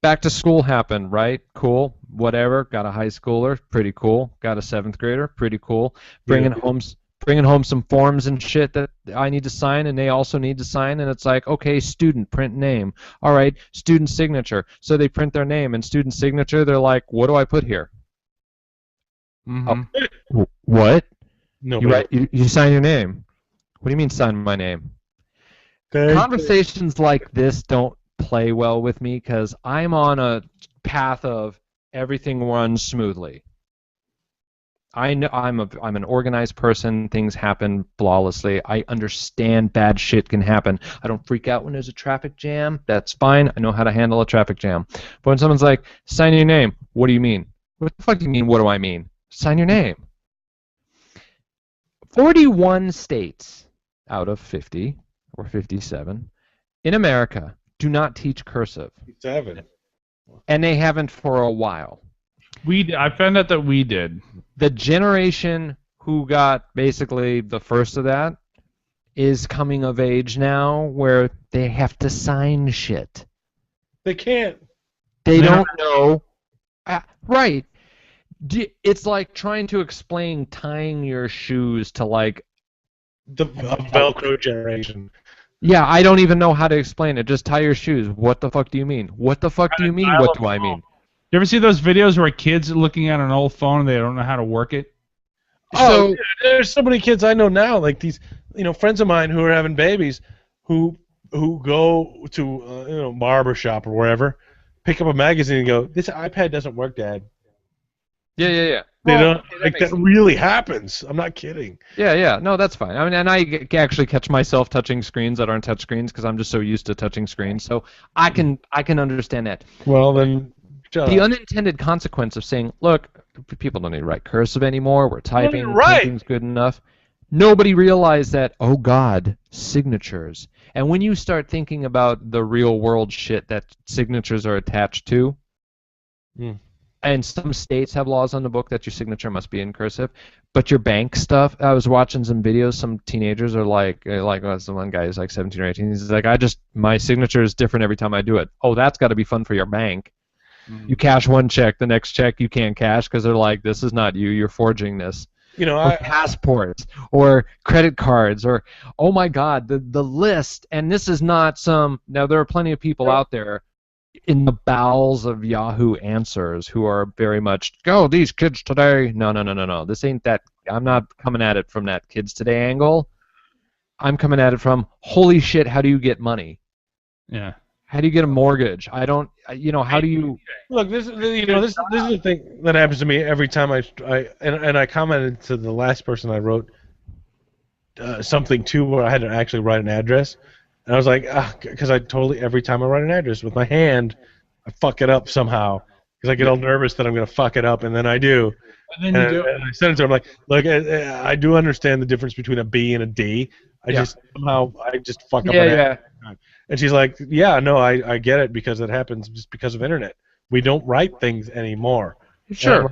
Back to school happened, right? Cool. Whatever. Got a high schooler. Pretty cool. Got a 7th grader. Pretty cool. Bringing home some forms and shit that I need to sign, and they also need to sign. And it's like, okay, student, print name. All right, student signature. So they print their name and student signature. They're like, what do I put here? What? No, You sign your name. What do you mean sign my name? Conversations like this don't play well with me because I'm on a path of everything runs smoothly. I know I'm an organized person. Things happen flawlessly. I understand bad shit can happen. I don't freak out when there's a traffic jam. That's fine. I know how to handle a traffic jam. But when someone's like, sign your name, what do you mean? What the fuck do you mean, what do I mean? Sign your name. 41 states out of 50 or 57 in America do not teach cursive. 7. And they haven't for a while. I found out that we did. The generation who got basically the first of that is coming of age now where they have to sign shit. They can't. They don't know. Right. It's like trying to explain tying your shoes to like The Velcro generation. Yeah, I don't even know how to explain it. Just tie your shoes. What the fuck do you mean? What the fuck do you mean? What do I mean? You ever see those videos where kids are looking at an old phone and they don't know how to work it? Oh, so, there's so many kids I know now, like these, friends of mine who are having babies, who go to barber shop or wherever, pick up a magazine and go, "This iPad doesn't work, Dad." Yeah. They don't like that really happens. I'm not kidding. Yeah. No, that's fine. I mean, and I actually catch myself touching screens that aren't touch screens because I'm just so used to touching screens. So I can understand that. Well, then. The unintended consequence of saying, look, people don't need to write cursive anymore, we're typing, typing's good enough. Nobody realized that, oh God, signatures. And when you start thinking about the real world shit that signatures are attached to, and some states have laws on the book that your signature must be in cursive, but your bank stuff, I was watching some videos, some teenagers are like the one guy is like 17 or 18, he's like, my signature is different every time I do it. Oh, that's got to be fun for your bank. You cash one check, the next check you can't cash because they're like, this is not you, you're forging this. Or passports, or credit cards, or, oh my God, the list, and this is not now there are plenty of people out there in the bowels of Yahoo Answers who are very much, these kids today, no, this ain't that, I'm not coming at it from that kids today angle, I'm coming at it from, holy shit, how do you get money? Yeah. How do you get a mortgage? How do you... Look, this is the thing that happens to me every time I commented to the last person I wrote something to where I had to actually write an address, and I was like, because every time I write an address with my hand, I fuck it up somehow because I get all nervous that I'm gonna fuck it up, and then I do. And I sent it to her. I'm like, look, I do understand the difference between a B and a D. I just fuck up an address. And she's like, yeah, no, I get it because it happens just because of internet. We don't write things anymore. Sure.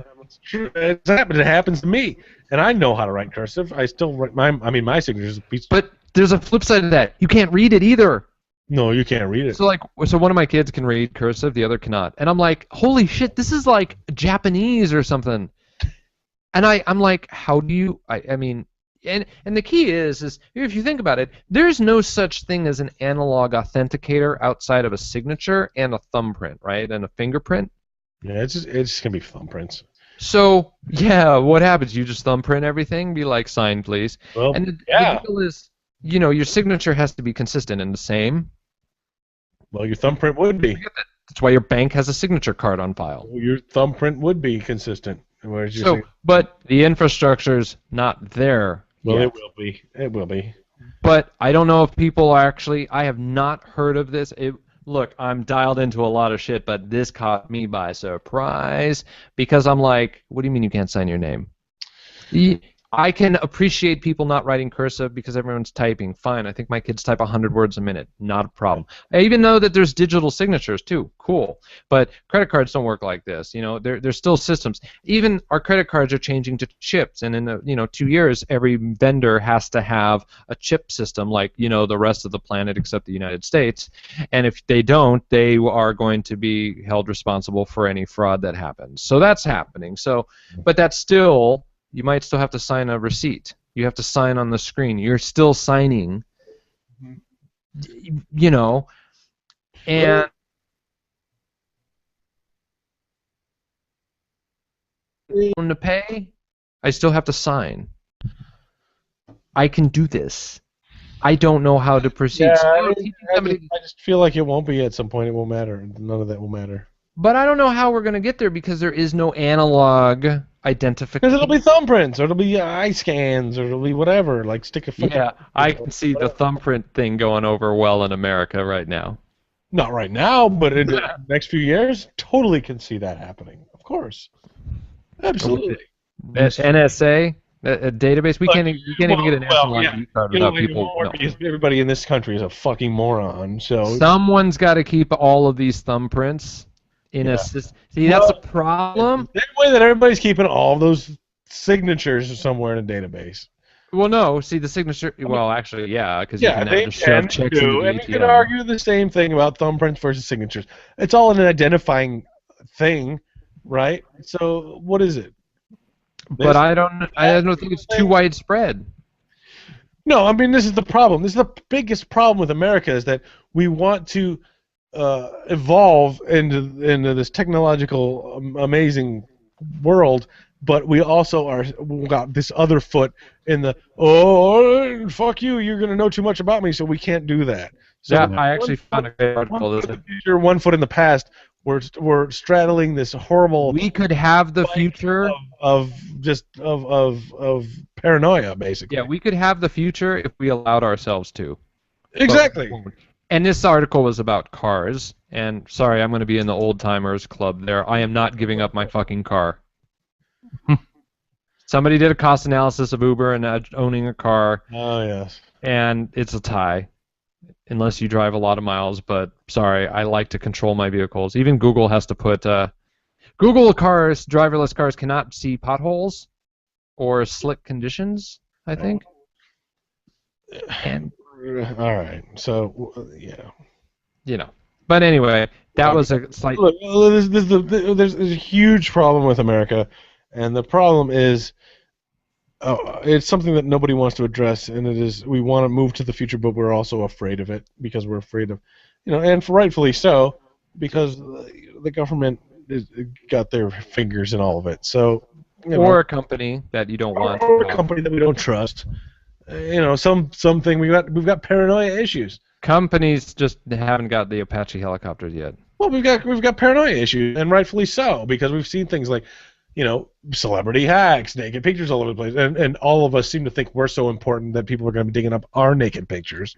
It happens to me. And I know how to write cursive. I still write my signature's a piece. But there's a flip side of that. You can't read it either. No, you can't read it. So one of my kids can read cursive, the other cannot. And I'm like, holy shit, this is like Japanese or something. And I'm like, how do you? I mean, and the key is if you think about it, there's no such thing as an analog authenticator outside of a signature and a thumbprint, right, and a fingerprint. Yeah, it's gonna be thumbprints. So yeah, what happens? You just thumbprint everything, be like, sign please. Well, And the yeah. deal is, your signature has to be consistent and the same. Well, your thumbprint would be. That's why your bank has a signature card on file. Your thumbprint would be consistent. Whereas your So, but the infrastructure's not there well, yet. it will be. It will be. But I don't know if people are actually. I have not heard of this. Look, I'm dialed into a lot of shit, but this caught me by surprise because I'm like, what do you mean you can't sign your name? I can appreciate people not writing cursive because everyone's typing. Fine, I think my kids type 100 words a minute. Not a problem. I even know that there's digital signatures too. Cool. But credit cards don't work like this. There's still systems. Even our credit cards are changing to chips, and in 2 years, every vendor has to have a chip system like the rest of the planet except the United States. And if they don't, they are going to be held responsible for any fraud that happens. So that's happening. But that's still. You might still have to sign a receipt. You have to sign on the screen. You're still signing, and to pay, I still have to sign. I can do this. I don't know how to proceed. Yeah, So I just feel like it won't be at some point. It won't matter. None of that will matter. But I don't know how we're going to get there because there is no analog identification. Because it'll be thumbprints, or it'll be eye scans, or it'll be whatever. Like stick a fucking. Yeah, I can see the thumbprint thing going over well in America right now. Not right now, but in the next few years, totally can see that happening. Of course, absolutely. NSA, a database. We can't even get a national ID card without people. Because everybody in this country is a fucking moron. So someone's got to keep all of these thumbprints in a system. See, that's a problem. The same way that everybody's keeping all those signatures somewhere in a database. Well, no. See, the signature. Well, actually, yeah, because you can now just shove checks into the and ATM. you can argue the same thing about thumbprints versus signatures. It's all an identifying thing, right? So what is it? But I don't think it's too widespread. No, I mean this is the problem. This is the biggest problem with America is that we want to evolve into this technological amazing world, but we also we got this other foot in the fuck you, you're gonna know too much about me, so we can't do that. So yeah, I actually found a great article. One foot in the future, 1 foot in the past. We're straddling this horrible. We could have the future of paranoia, basically. Yeah, we could have the future if we allowed ourselves to. Exactly. And this article was about cars. And sorry, I'm going to be in the old timers club there. I am not giving up my fucking car. Somebody did a cost analysis of Uber and owning a car. Oh yes. And it's a tie. Unless you drive a lot of miles, but sorry, I like to control my vehicles. Even Google has to put Google cars, driverless cars cannot see potholes or slick conditions, I think. And all right, so yeah. But anyway, that was a slight. Look, there's a huge problem with America, and the problem is. It's something that nobody wants to address, and it is we want to move to the future, but we're also afraid of it because we're afraid of, and rightfully so, because the government got their fingers in all of it. So, or a company that you don't want, or a company that we don't trust. Something we've got paranoia issues. Companies just haven't got the Apache helicopters yet. Well, we've got paranoia issues, and rightfully so, because we've seen things like. Celebrity hacks, naked pictures all over the place, and all of us seem to think we're so important that people are going to be digging up our naked pictures,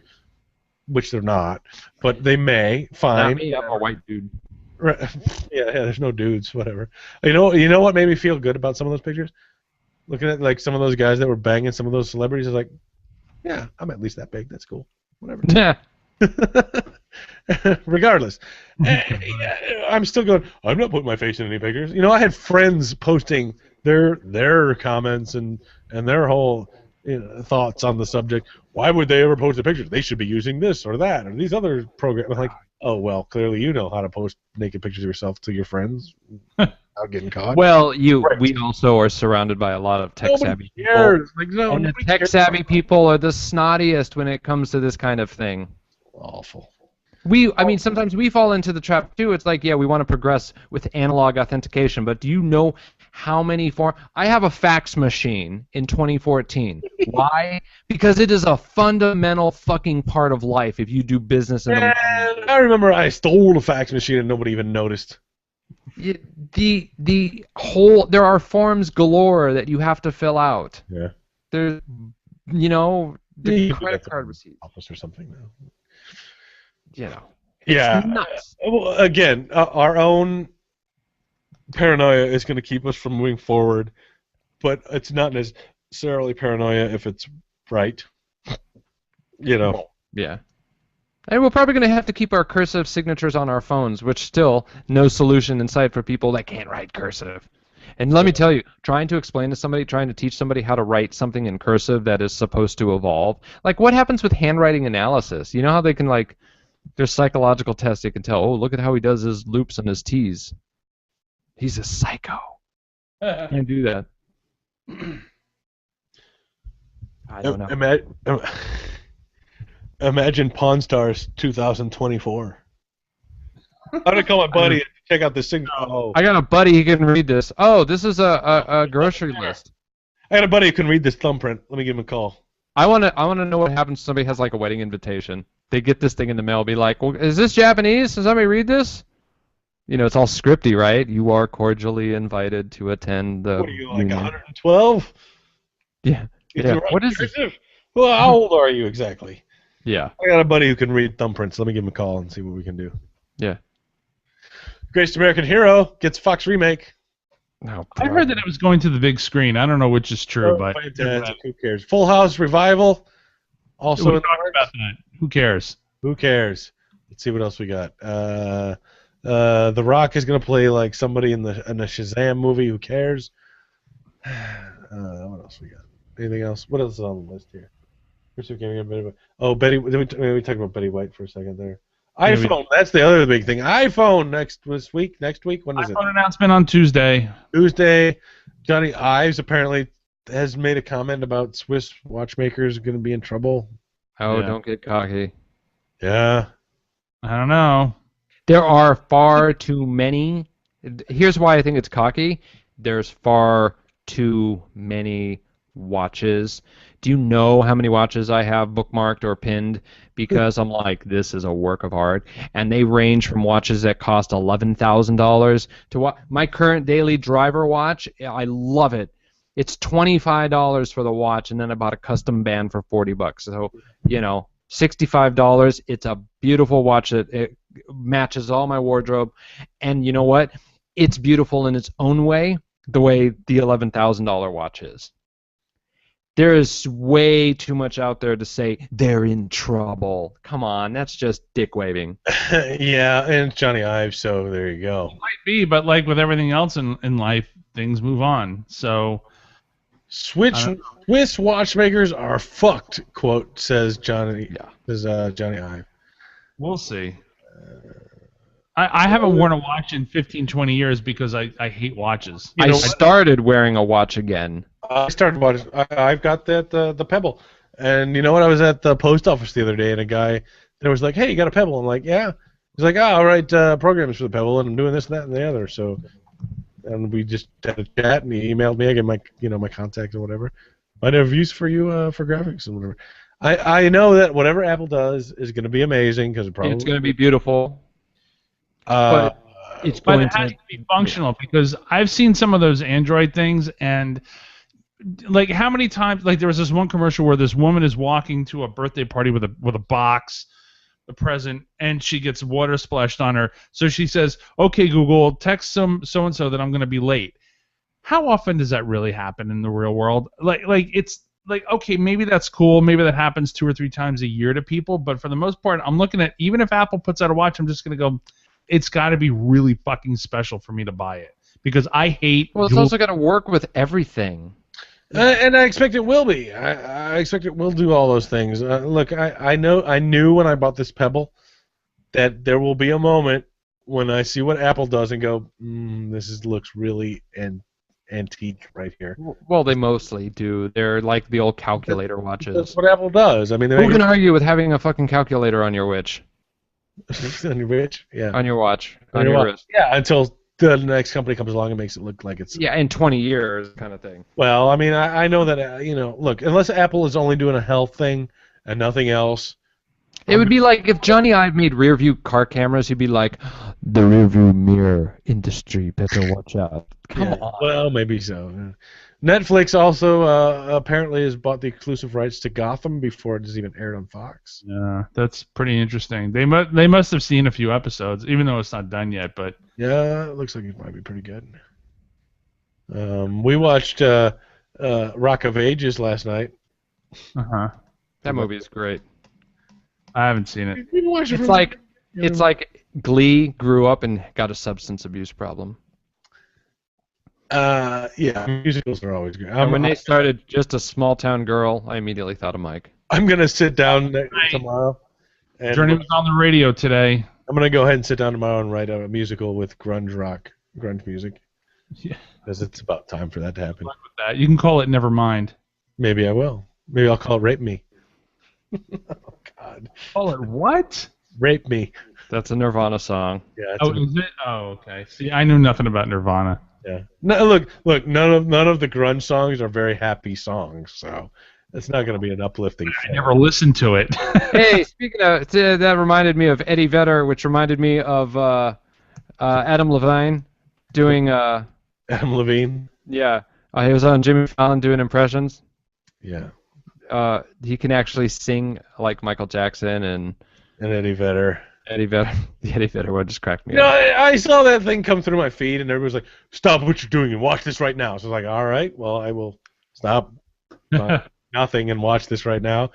which they're not, but they may. Fine. Not me, I'm a white dude. Right. Yeah, there's no dudes, whatever. You know what made me feel good about some of those pictures? Looking at like some of those guys that were banging some of those celebrities, I was like, yeah, I'm at least that big. That's cool. Whatever. Yeah. Regardless, I'm still going. I'm not putting my face in any pictures. I had friends posting their comments and their whole thoughts on the subject. Why would they ever post a picture? They should be using this or that or these other programs. I'm like, oh well, clearly you know how to post naked pictures of yourself to your friends. How without getting caught. Well, Right. we also are surrounded by a lot of tech-savvy people. Cares. Like, no, And the nobody cares. tech-savvy people are the snottiest when it comes to this kind of thing. Awful. I mean, sometimes we fall into the trap too. It's like, yeah, we want to progress with analog authentication, but do you know how many I have a fax machine in 2014. Why? Because it is a fundamental fucking part of life if you do business in the And I remember I stole a fax machine and nobody even noticed. the whole there are forms galore that you have to fill out. Yeah. There's, the You credit have to card receipts. office or something now. It's Yeah. nuts. Well, again, our own paranoia is going to keep us from moving forward, but it's not necessarily paranoia if it's right. Yeah. And we're probably going to have to keep our cursive signatures on our phones, which still no solution in sight for people that can't write cursive. And let me tell you, trying to explain to somebody, trying to teach somebody how to write something in cursive that is supposed to evolve. Like, what happens with handwriting analysis? You know how they can, like, there's psychological tests they can tell, oh, look at how he does his loops and his T's. He's a psycho. Can't do that. I don't know. Imagine Pawn Stars 2024. I'm gonna call my buddy and check out this thing. Oh, I got a buddy who can read this. Oh, this is a grocery list. I got a buddy who can read this thumbprint. Let me give him a call. I wanna know what happens if somebody has like a wedding invitation. They get this thing in the mail, be like, well, is this Japanese? Does somebody read this? It's all scripty, right? You are cordially invited to attend the What are you, like union. 112? Yeah. Yeah. What is this? Well, how old are you exactly? Yeah. I got a buddy who can read thumbprints. Let me give him a call and see what we can do. Yeah. Greatest American Hero gets Fox remake. No. I heard that it was going to the big screen. I don't know which is true, but Fantastic. Who cares? Full House revival. Also, we in the talked works. about that. Who cares? Who cares? Let's see what else we got. The Rock is gonna play like somebody in the Shazam movie. Who cares? What else we got? Anything else? What else is on the list here? Betty. We talked about Betty White for a second there. iPhone. That's the other big thing. iPhone next week. When is it? iPhone announcement on Tuesday. Tuesday. Johnny Ives apparently has made a comment about Swiss watchmakers going to be in trouble. Oh, Yeah. don't get cocky. Yeah. I don't know. There are far too many. Here's why I think it's cocky. There's far too many watches. Do you know how many watches I have bookmarked or pinned? Because I'm like, this is a work of art. And they range from watches that cost $11,000 to my current daily driver watch. I love it. It's $25 for the watch, and then I bought a custom band for $40. So, $65. It's a beautiful watch that it matches all my wardrobe. And you know what? It's beautiful in its own way, the way the $11,000 watch is. There is way too much out there to say they're in trouble. Come on, that's just dick waving. Yeah, and it's Johnny Ives, so there you go. Might be, but like with everything else in life, things move on. So Swiss watchmakers are fucked. Quote says Johnny. Yeah. Says Johnny Ive. we'll see. I haven't worn a watch in 15, 20 years because I hate watches. I started wearing a watch again. I started watching. I've got that the Pebble, and you know what? I was at the post office the other day, and a guy there was like, "Hey, you got a Pebble?" I'm like, "Yeah." He's like, "Oh, all right, programs for the Pebble, and I'm doing this and that and the other." So, and we just had a chat, and he emailed me. I gave my my contact and whatever. I have views for you for graphics and whatever. I know that whatever Apple does is going to be amazing because it's going to be beautiful. But it's But going it has to be functional because I've seen some of those Android things and like how many times like there was this one commercial where this woman is walking to a birthday party with a box, a present, and she gets water splashed on her. So she says, "Okay, Google, text so and so that I'm going to be late." How often does that really happen in the real world? Like it's like okay, maybe that's cool, maybe that happens 2 or 3 times a year to people, but for the most part, I'm looking at even if Apple puts out a watch, I'm just going to go it's got to be really fucking special for me to buy it because I hate. Well, it's also got to work with everything. And I expect it will be. I expect it will do all those things. Look, I knew when I bought this Pebble that there will be a moment when I see what Apple does and go, looks really antique right here. Well, they mostly do. They're like the old calculator That's watches. what Apple does. I mean, they Who make can argue with having a fucking calculator on your watch? on your watch, yeah, On your watch, on on your your watch. wrist. Yeah, until the next company comes along and makes it look like it's. Yeah, in 20 years, kind of thing. Well, I mean, I know that look, unless Apple is only doing a health thing and nothing else. It would be like if Johnny Ive made rear view car cameras, he'd be like, the rear view mirror industry, better watch out. Come on. Well, maybe so. Yeah. Netflix also apparently has bought the exclusive rights to Gotham before it is even aired on Fox. Yeah, that's pretty interesting. They must have seen a few episodes, even though it's not done yet. But Yeah, it looks like it might be pretty good. We watched Rock of Ages last night. That movie is great. I haven't seen it. It's like Glee grew up and got a substance abuse problem. Yeah, musicals are always good. And when they started Just a Small Town Girl, I immediately thought of Mike. I'm gonna sit down tomorrow. And Journey was on the radio today. I'm gonna go ahead and sit down tomorrow and write a musical with grunge music. Yeah. Because it's about time for that to happen. Good luck with that. You can call it Nevermind. Maybe I will. Maybe I'll call it Rape Me. Oh, God. Call it what? Rape Me. That's a Nirvana song. Yeah. Is it? Oh, okay. See, I knew nothing about Nirvana. Yeah. No, look. None of the grunge songs are very happy songs, so it's not going to be an uplifting. I never listened to it. Hey, speaking of that, reminded me of Eddie Vedder, which reminded me of Adam Levine doing. Adam Levine. Yeah, he was on Jimmy Fallon doing impressions. Yeah. He can actually sing like Michael Jackson and Eddie Vedder. Eddie Vedder. The Eddie Vedder one just cracked me up. I saw that thing come through my feed, and everybody was like, "Stop what you're doing and watch this right now." So I was like, "All right, well, I will stop nothing and watch this right now."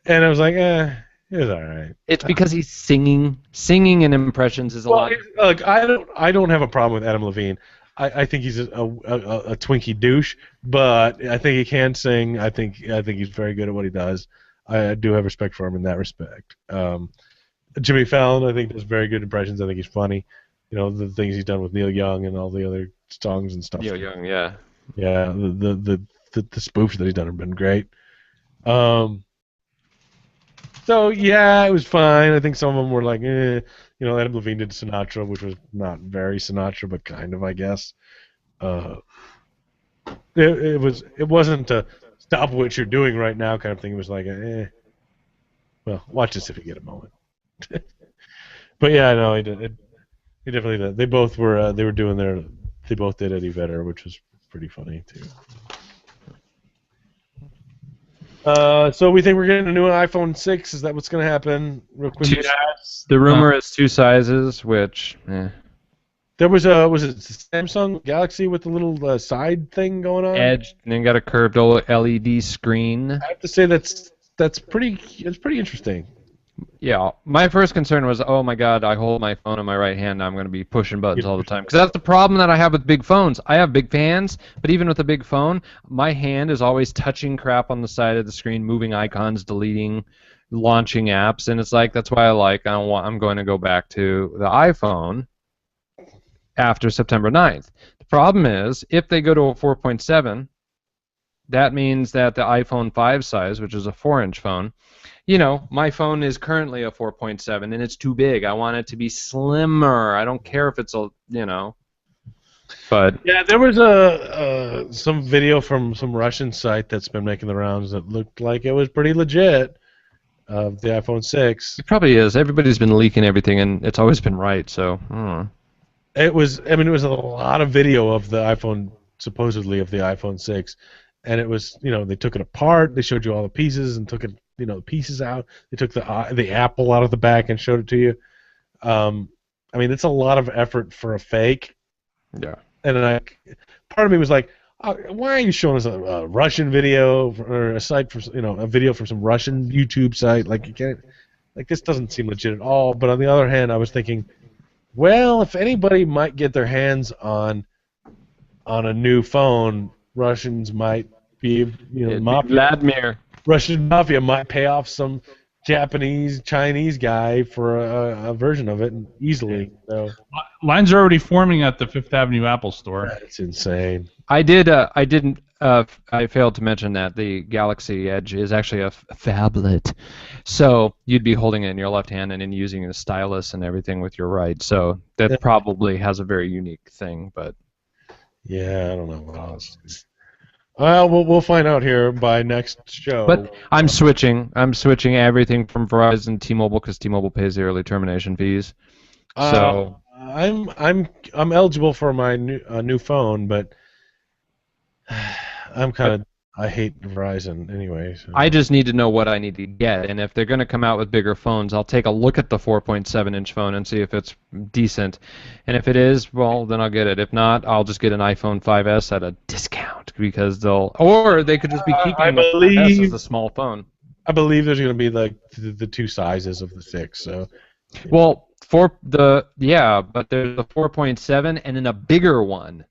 And I was like, it was all right. It's because he's singing. Singing and impressions is a lot. Look, I don't have a problem with Adam Levine. I think he's a Twinkie douche, but I think he can sing. I think he's very good at what he does. I do have respect for him in that respect. Jimmy Fallon, I think, does very good impressions. I think he's funny. You know, the things he's done with Neil Young and all the other songs and stuff. Neil Young, yeah. Yeah, the spoofs that he's done have been great. So yeah, it was fine. I think some of them were like, You know, Adam Levine did Sinatra, which was not very Sinatra, but kind of, I guess. It wasn't a stop what you're doing right now kind of thing. It was like, well, watch this if you get a moment. But yeah, no, he did. He definitely did. They both were. They both did Eddie Vedder, which was pretty funny too. So we think we're getting a new iPhone 6. Is that what's going to happen? Real quick. The rumor is 2 sizes, which. There was it Samsung Galaxy with the little side thing going on? Edge, and then got a curved LED screen. I have to say that's pretty interesting. Yeah, my first concern was, oh my God, I hold my phone in my right hand, I'm going to be pushing buttons all the time. Because that's the problem that I have with big phones. I have big hands, but even with a big phone, my hand is always touching crap on the side of the screen, moving icons, deleting, launching apps, and it's like, that's why I'm going to go back to the iPhone after September 9th. The problem is, if they go to a 4.7, that means that the iPhone 5 size, which is a 4-inch phone, you know, my phone is currently a 4.7 and it's too big. I want it to be slimmer. I don't care if it's but yeah, there was some video from some Russian site that's been making the rounds that looked like it was pretty legit of the iPhone 6. It probably is. Everybody's been leaking everything and it's always been right. So it was a lot of video of the iPhone, supposedly of the iPhone 6, and it was, you know, they took it apart. They showed you all the pieces and took it. You know, the pieces out. They took the apple out of the back and showed it to you. I mean, it's a lot of effort for a fake. Yeah. And part of me was like, why are you showing us a Russian video or a video from some Russian YouTube site? Like, you can't, like, this doesn't seem legit at all. But on the other hand, I was thinking, well, if anybody might get their hands on a new phone, Russians might be, you know, Vladimir. Russian mafia might pay off some Japanese, Chinese guy for a version of it easily. So Lines are already forming at the Fifth Avenue Apple Store. that's insane. I didn't. I failed to mention that the Galaxy Edge is actually a phablet, so you'd be holding it in your left hand and then using a stylus and everything with your right. So that probably has a very unique thing, but Yeah, I don't know what else. Well, we'll find out here by next show. But I'm switching. I'm switching everything from Verizon to T-Mobile because T-Mobile pays the early termination fees. So I'm eligible for my new phone, but I hate Verizon anyway. So. I just need to know what I need to get, and if they're going to come out with bigger phones, I'll take a look at the 4.7-inch phone and see if it's decent. And if it is, well, then I'll get it. If not, I'll just get an iPhone 5S at a discount because or they could just be keeping the 5S as a small phone. I believe there's going to be like the two sizes of the 6. So. Well, but there's the 4.7 and then a bigger one.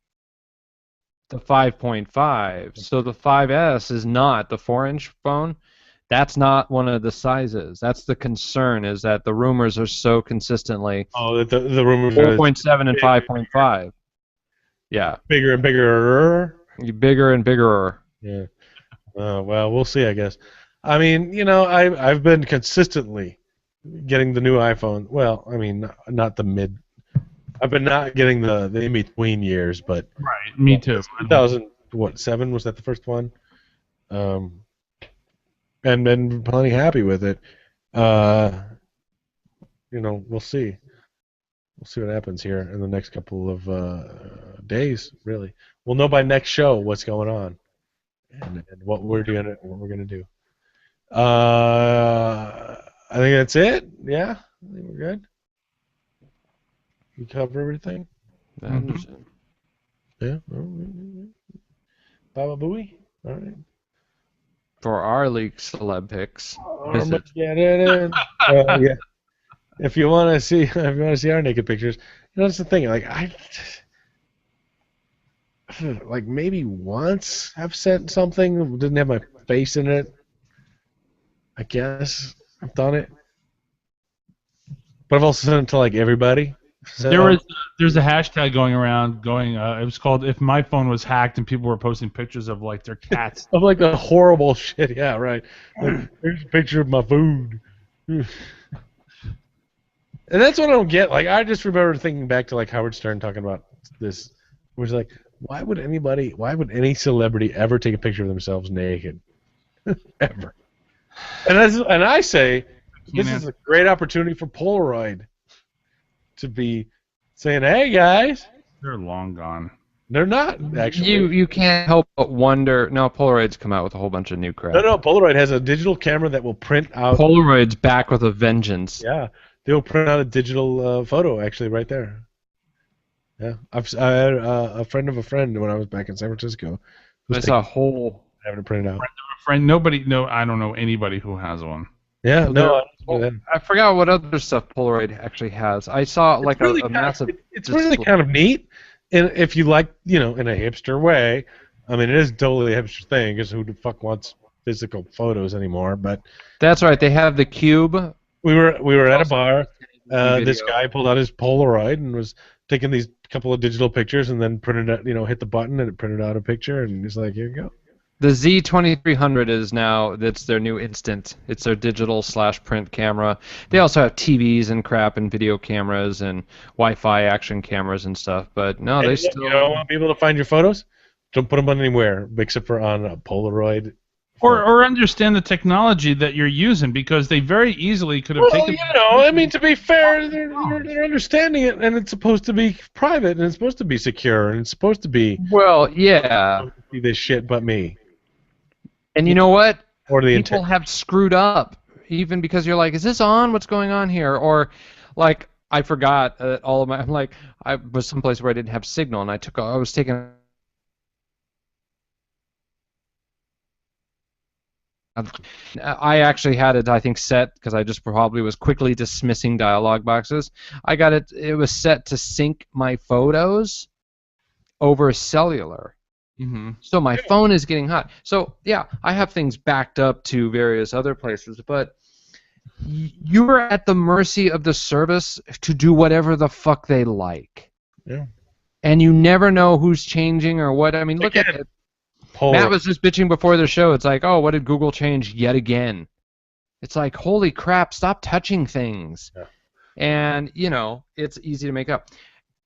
The 5.5. So the 5S is not the 4-inch phone. That's not one of the sizes. That's the concern, is that the rumors are so consistently. Oh, the rumors 4.7 and 5.5. Yeah. Bigger and bigger. Bigger and bigger. Yeah. Well, we'll see, I guess. I mean, I've been consistently getting the new iPhone. Well, I mean, not the mid. I've been not getting the in-between years, but... Right, me too. 2007 was that the first one? And been plenty happy with it. We'll see. We'll see what happens here in the next couple of days, really. We'll know by next show what's going on and what we're doing and what we're going to do. I think that's it. Yeah, I think we're good. We cover everything? Mm-hmm. Yeah. Baba Booey? All right. For our leaked celeb picks. Yeah. If you want to see our naked pictures, that's the thing. Like like maybe once I've sent something that didn't have my face in it. I guess I've done it, but I've also sent it to like everybody. So, there's a hashtag going around it was called "If My Phone Was Hacked" and people were posting pictures of like their cats. Of like the horrible shit. Yeah, right. Like, here's a picture of my food. And that's what I don't get. Like I just remember thinking back to like Howard Stern talking about this, where it's like, why would any celebrity ever take a picture of themselves naked? Ever. And I say this is a great opportunity for Polaroid to be saying, "Hey guys." They're long gone. They're not, actually. You can't help but wonder. No, Polaroid's come out with a whole bunch of new crap. No, Polaroid has a digital camera that will print out. Polaroid's back with a vengeance. Yeah, they will print out a digital photo actually right there. Yeah, I had a friend of a friend when I was back in San Francisco. That's a whole having it printed out. I don't know anybody who has one. Yeah, I forgot what other stuff Polaroid actually has. I saw like a massive. It's really kind of neat, and if you like, in a hipster way. I mean, it is totally a hipster thing because who the fuck wants physical photos anymore? But that's right. They have the cube. We were at a bar. This guy pulled out his Polaroid and was taking these couple of digital pictures and then printed out, hit the button and it printed out a picture and he's like, here you go. The Z2300 is now, that's their new instant. It's their digital/print camera. They also have TVs and crap and video cameras and Wi-Fi action cameras and stuff. But no, they still... You don't want people to find your photos? Don't put them on anywhere except for on a Polaroid. Or understand the technology that you're using because they very easily could have taken... I mean, to be fair, they're understanding it and it's supposed to be private and it's supposed to be secure and it's supposed to be... Well, yeah. ...be this shit but me. And you know what? Or the people have screwed up, even because you're like, is this on? What's going on here? Or, like, I forgot all of my... Like, I was someplace where I didn't have signal, and I was taking... I actually had it, I think, set, because I just probably was quickly dismissing dialog boxes. I got it... It was set to sync my photos over cellular. Mm-hmm. So my phone is getting hot. So yeah, I have things backed up to various other places, but you're at the mercy of the service to do whatever the fuck they like. Yeah. And you never know who's changing or what. I mean, look at it. Matt was just bitching before the show. It's like, oh, what did Google change yet again? It's like, holy crap, stop touching things. Yeah. And, it's easy to make up.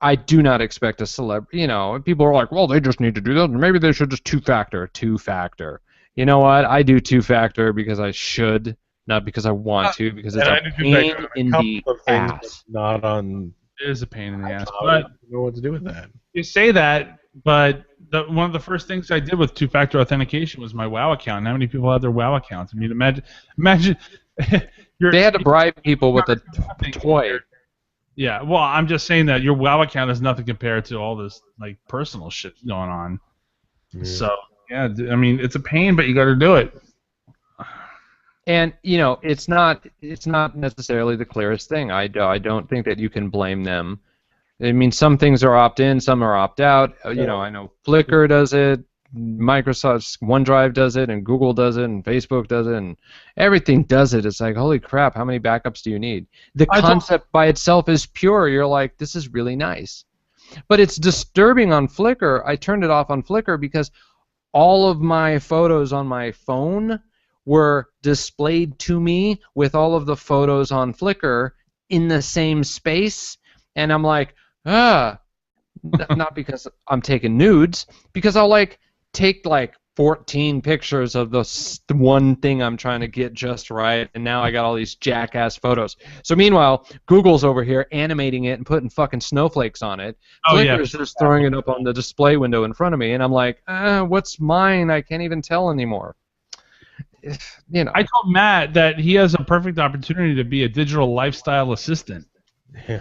I do not expect a celeb. People are like, well, they just need to do that. Maybe they should just two-factor. Two-factor. You know what? I do two-factor because I should, not because I want to, because it's a pain in the ass. Not on. It is a pain in the ass. But I don't know what to do with that. You say that, but one of the first things I did with two-factor authentication was my WoW account. And how many people have their WoW accounts? I mean, imagine. They had to bribe people with a toy. Yeah, well, I'm just saying that your WoW account is nothing compared to all this like personal shit going on. Yeah. So yeah, I mean, it's a pain, but you got to do it. And it's not necessarily the clearest thing. I don't think that you can blame them. I mean, some things are opt-in, some are opt-out. Yeah. I know Flickr does it, Microsoft's OneDrive does it, and Google does it, and Facebook does it, and everything does it. It's like, holy crap, how many backups do you need? The concept by itself is pure. You're like, this is really nice. But it's disturbing on Flickr. I turned it off on Flickr because all of my photos on my phone were displayed to me with all of the photos on Flickr in the same space, and I'm like, not because I'm taking nudes, because I'll take 14 pictures of the one thing I'm trying to get just right, and now I got all these jackass photos. So meanwhile, Google's over here animating it and putting fucking snowflakes on it. Flickr's just throwing it up on the display window in front of me, and I'm like, what's mine? I can't even tell anymore. I told Matt that he has a perfect opportunity to be a digital lifestyle assistant. Yeah.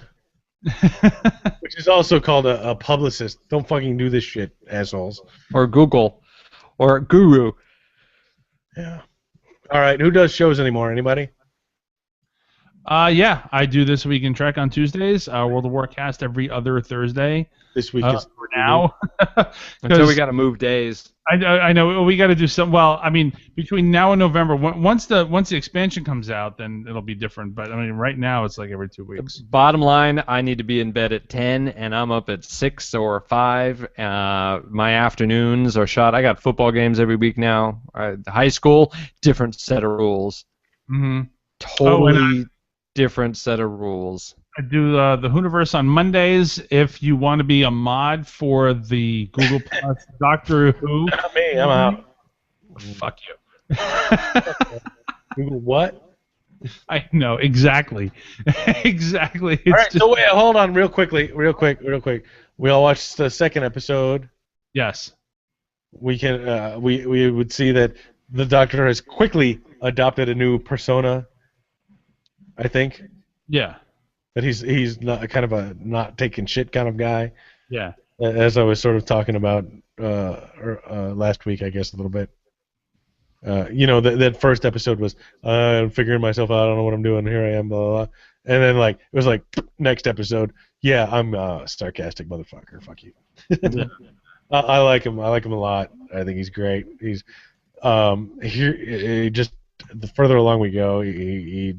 Which is also called a publicist. Don't fucking do this shit, assholes. Or Google. Or Guru. Yeah. All right, who does shows anymore? Anybody? Yeah, I do This Week in Trek on Tuesdays. World of Warcast every other Thursday. This week is for now. Until we got to move days. I know we got to do some. Well, I mean, between now and November, once the expansion comes out, then it'll be different. But I mean, right now it's like every 2 weeks. Bottom line, I need to be in bed at 10, and I'm up at 6 or 5. My afternoons are shot. I got football games every week now. High school, different set of rules. Mm-hmm. Totally different set of rules. I do the Hooniverse on Mondays. If you want to be a mod for the Google Plus Doctor Who, not me. I'm out. Fuck you. Google what? I know exactly. Exactly. All right. So wait, hold on, real quick. We all watched the second episode. Yes. We can. We would see that the Doctor has quickly adopted a new persona. I think. Yeah. That he's not kind of a not taking shit kind of guy. Yeah. As I was sort of talking about last week, I guess a little bit. That first episode was I'm figuring myself out. I don't know what I'm doing. Here I am. Blah blah. Blah. And then it was like next episode. Yeah, I'm a sarcastic motherfucker. Fuck you. I like him. I like him a lot. I think he's great. He's he just the further along we go, he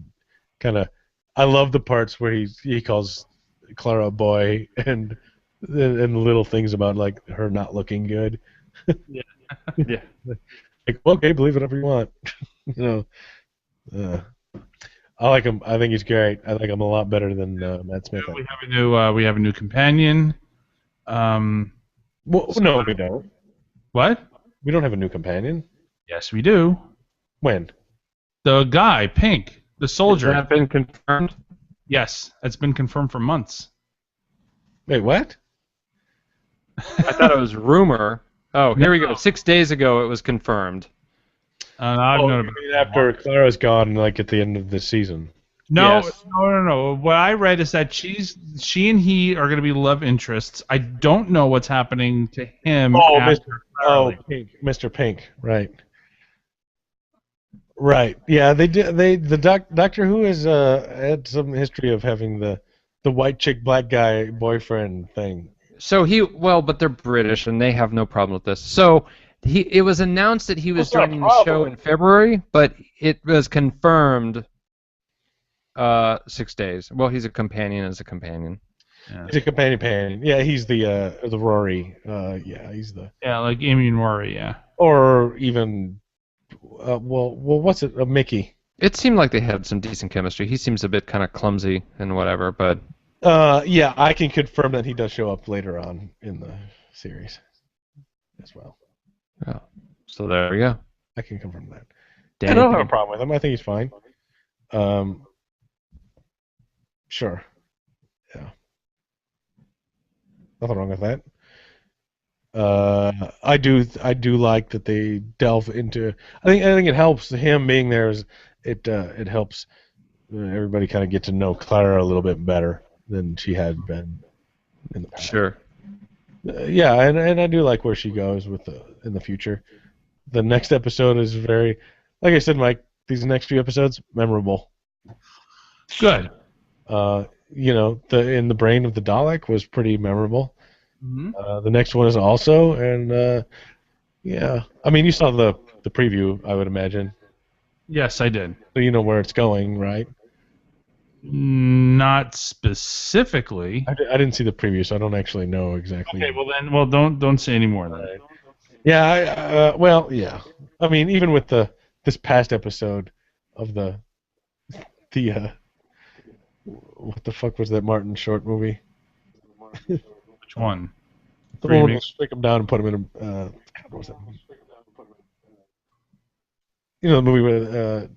kind of. I love the parts where he calls Clara a boy and little things about her not looking good. Yeah. Yeah. Okay, believe whatever you want. I like him. I think he's great. I like him a lot better than Matt Smith. We have a new companion. Well, no, we don't. What? We don't have a new companion. Yes, we do. When? The guy, Pink. The soldier. Has that been confirmed? Yes, it's been confirmed for months. Wait, what? I thought it was rumor. Oh, here we go. 6 days ago it was confirmed. After Clara's gone, at the end of the season. No, Yes. no. What I read is that she and he are going to be love interests. I don't know what's happening to him. Pink, Mr. Pink, right. Right. Yeah, they did. The Doctor Who has had some history of having the white chick, black guy boyfriend thing. So but they're British and they have no problem with this. So it was announced that he was joining the show in February, but it was confirmed 6 days. Well, he's a companion as a companion. Yeah. He's a companion. Yeah, he's the Rory. Yeah, he's the. Yeah, like Amy and Rory. Yeah. Or even, what's it? Mickey. It seemed like they had some decent chemistry. He seems a bit kind of clumsy and whatever, but Yeah, I can confirm that he does show up later on in the series as well. yeah. So there we go. I can confirm that. Danny, I don't have a problem with him. I think he's fine. Sure. Yeah. Nothing wrong with that. I do like that they delve into. I think it helps him being there. It helps everybody kind of get to know Clara a little bit better than she had been in the past. Sure. Yeah, and I do like where she goes with in the future. The next episode is very, like I said, Mike. These next few episodes memorable. Good. In the brain of the Dalek was pretty memorable. Mm-hmm. The next one is also, and yeah, I mean, you saw the preview, I would imagine, Yes, I did. so you know where it's going, right? Not specifically. I didn't see the preview, so I don't actually know exactly. Okay, well don't say any more then. Right. Yeah, well, yeah. I mean, even with this past episode of the what the fuck was that Martin Short movie? Which one? The one where they strike him down and put him in a. God, what was that movie? You know the movie where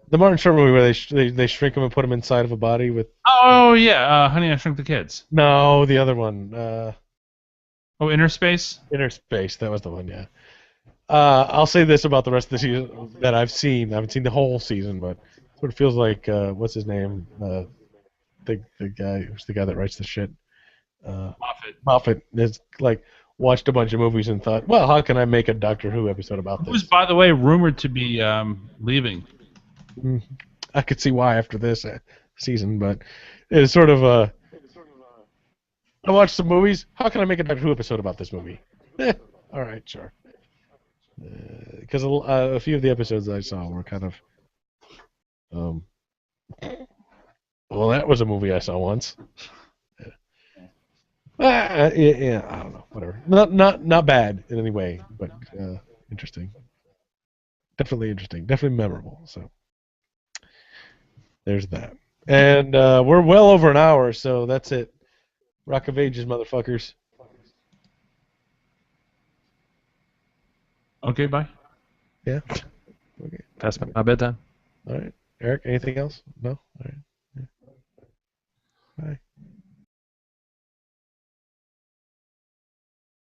the Martin Short movie where they shrink him and put him inside of a body with. Oh yeah, Honey, I Shrunk the Kids. No, the other one. Oh, Inner Space. Inner Space. That was the one. Yeah. I'll say this about the rest of the season that I've seen. I haven't seen the whole season, but it sort of feels like what's his name? The guy who's the guy that writes the shit. Moffat has like watched a bunch of movies and thought, well, how can I make a Doctor Who episode about this? Who's, by the way, rumored to be leaving. I could see why after this season, but it's sort of I watched some movies. How can I make a Doctor Who episode about this movie? All right, sure. Because a few of the episodes I saw were kind of, well, that was a movie I saw once. Yeah, I don't know, whatever. Not bad in any way, but interesting. Definitely interesting. Definitely memorable. So there's that. And we're well over an hour, so that's it. Rock of Ages, motherfuckers. Okay, bye. Yeah. Okay. Past my bedtime. All right. Eric, anything else? No? All right. Yeah. Bye.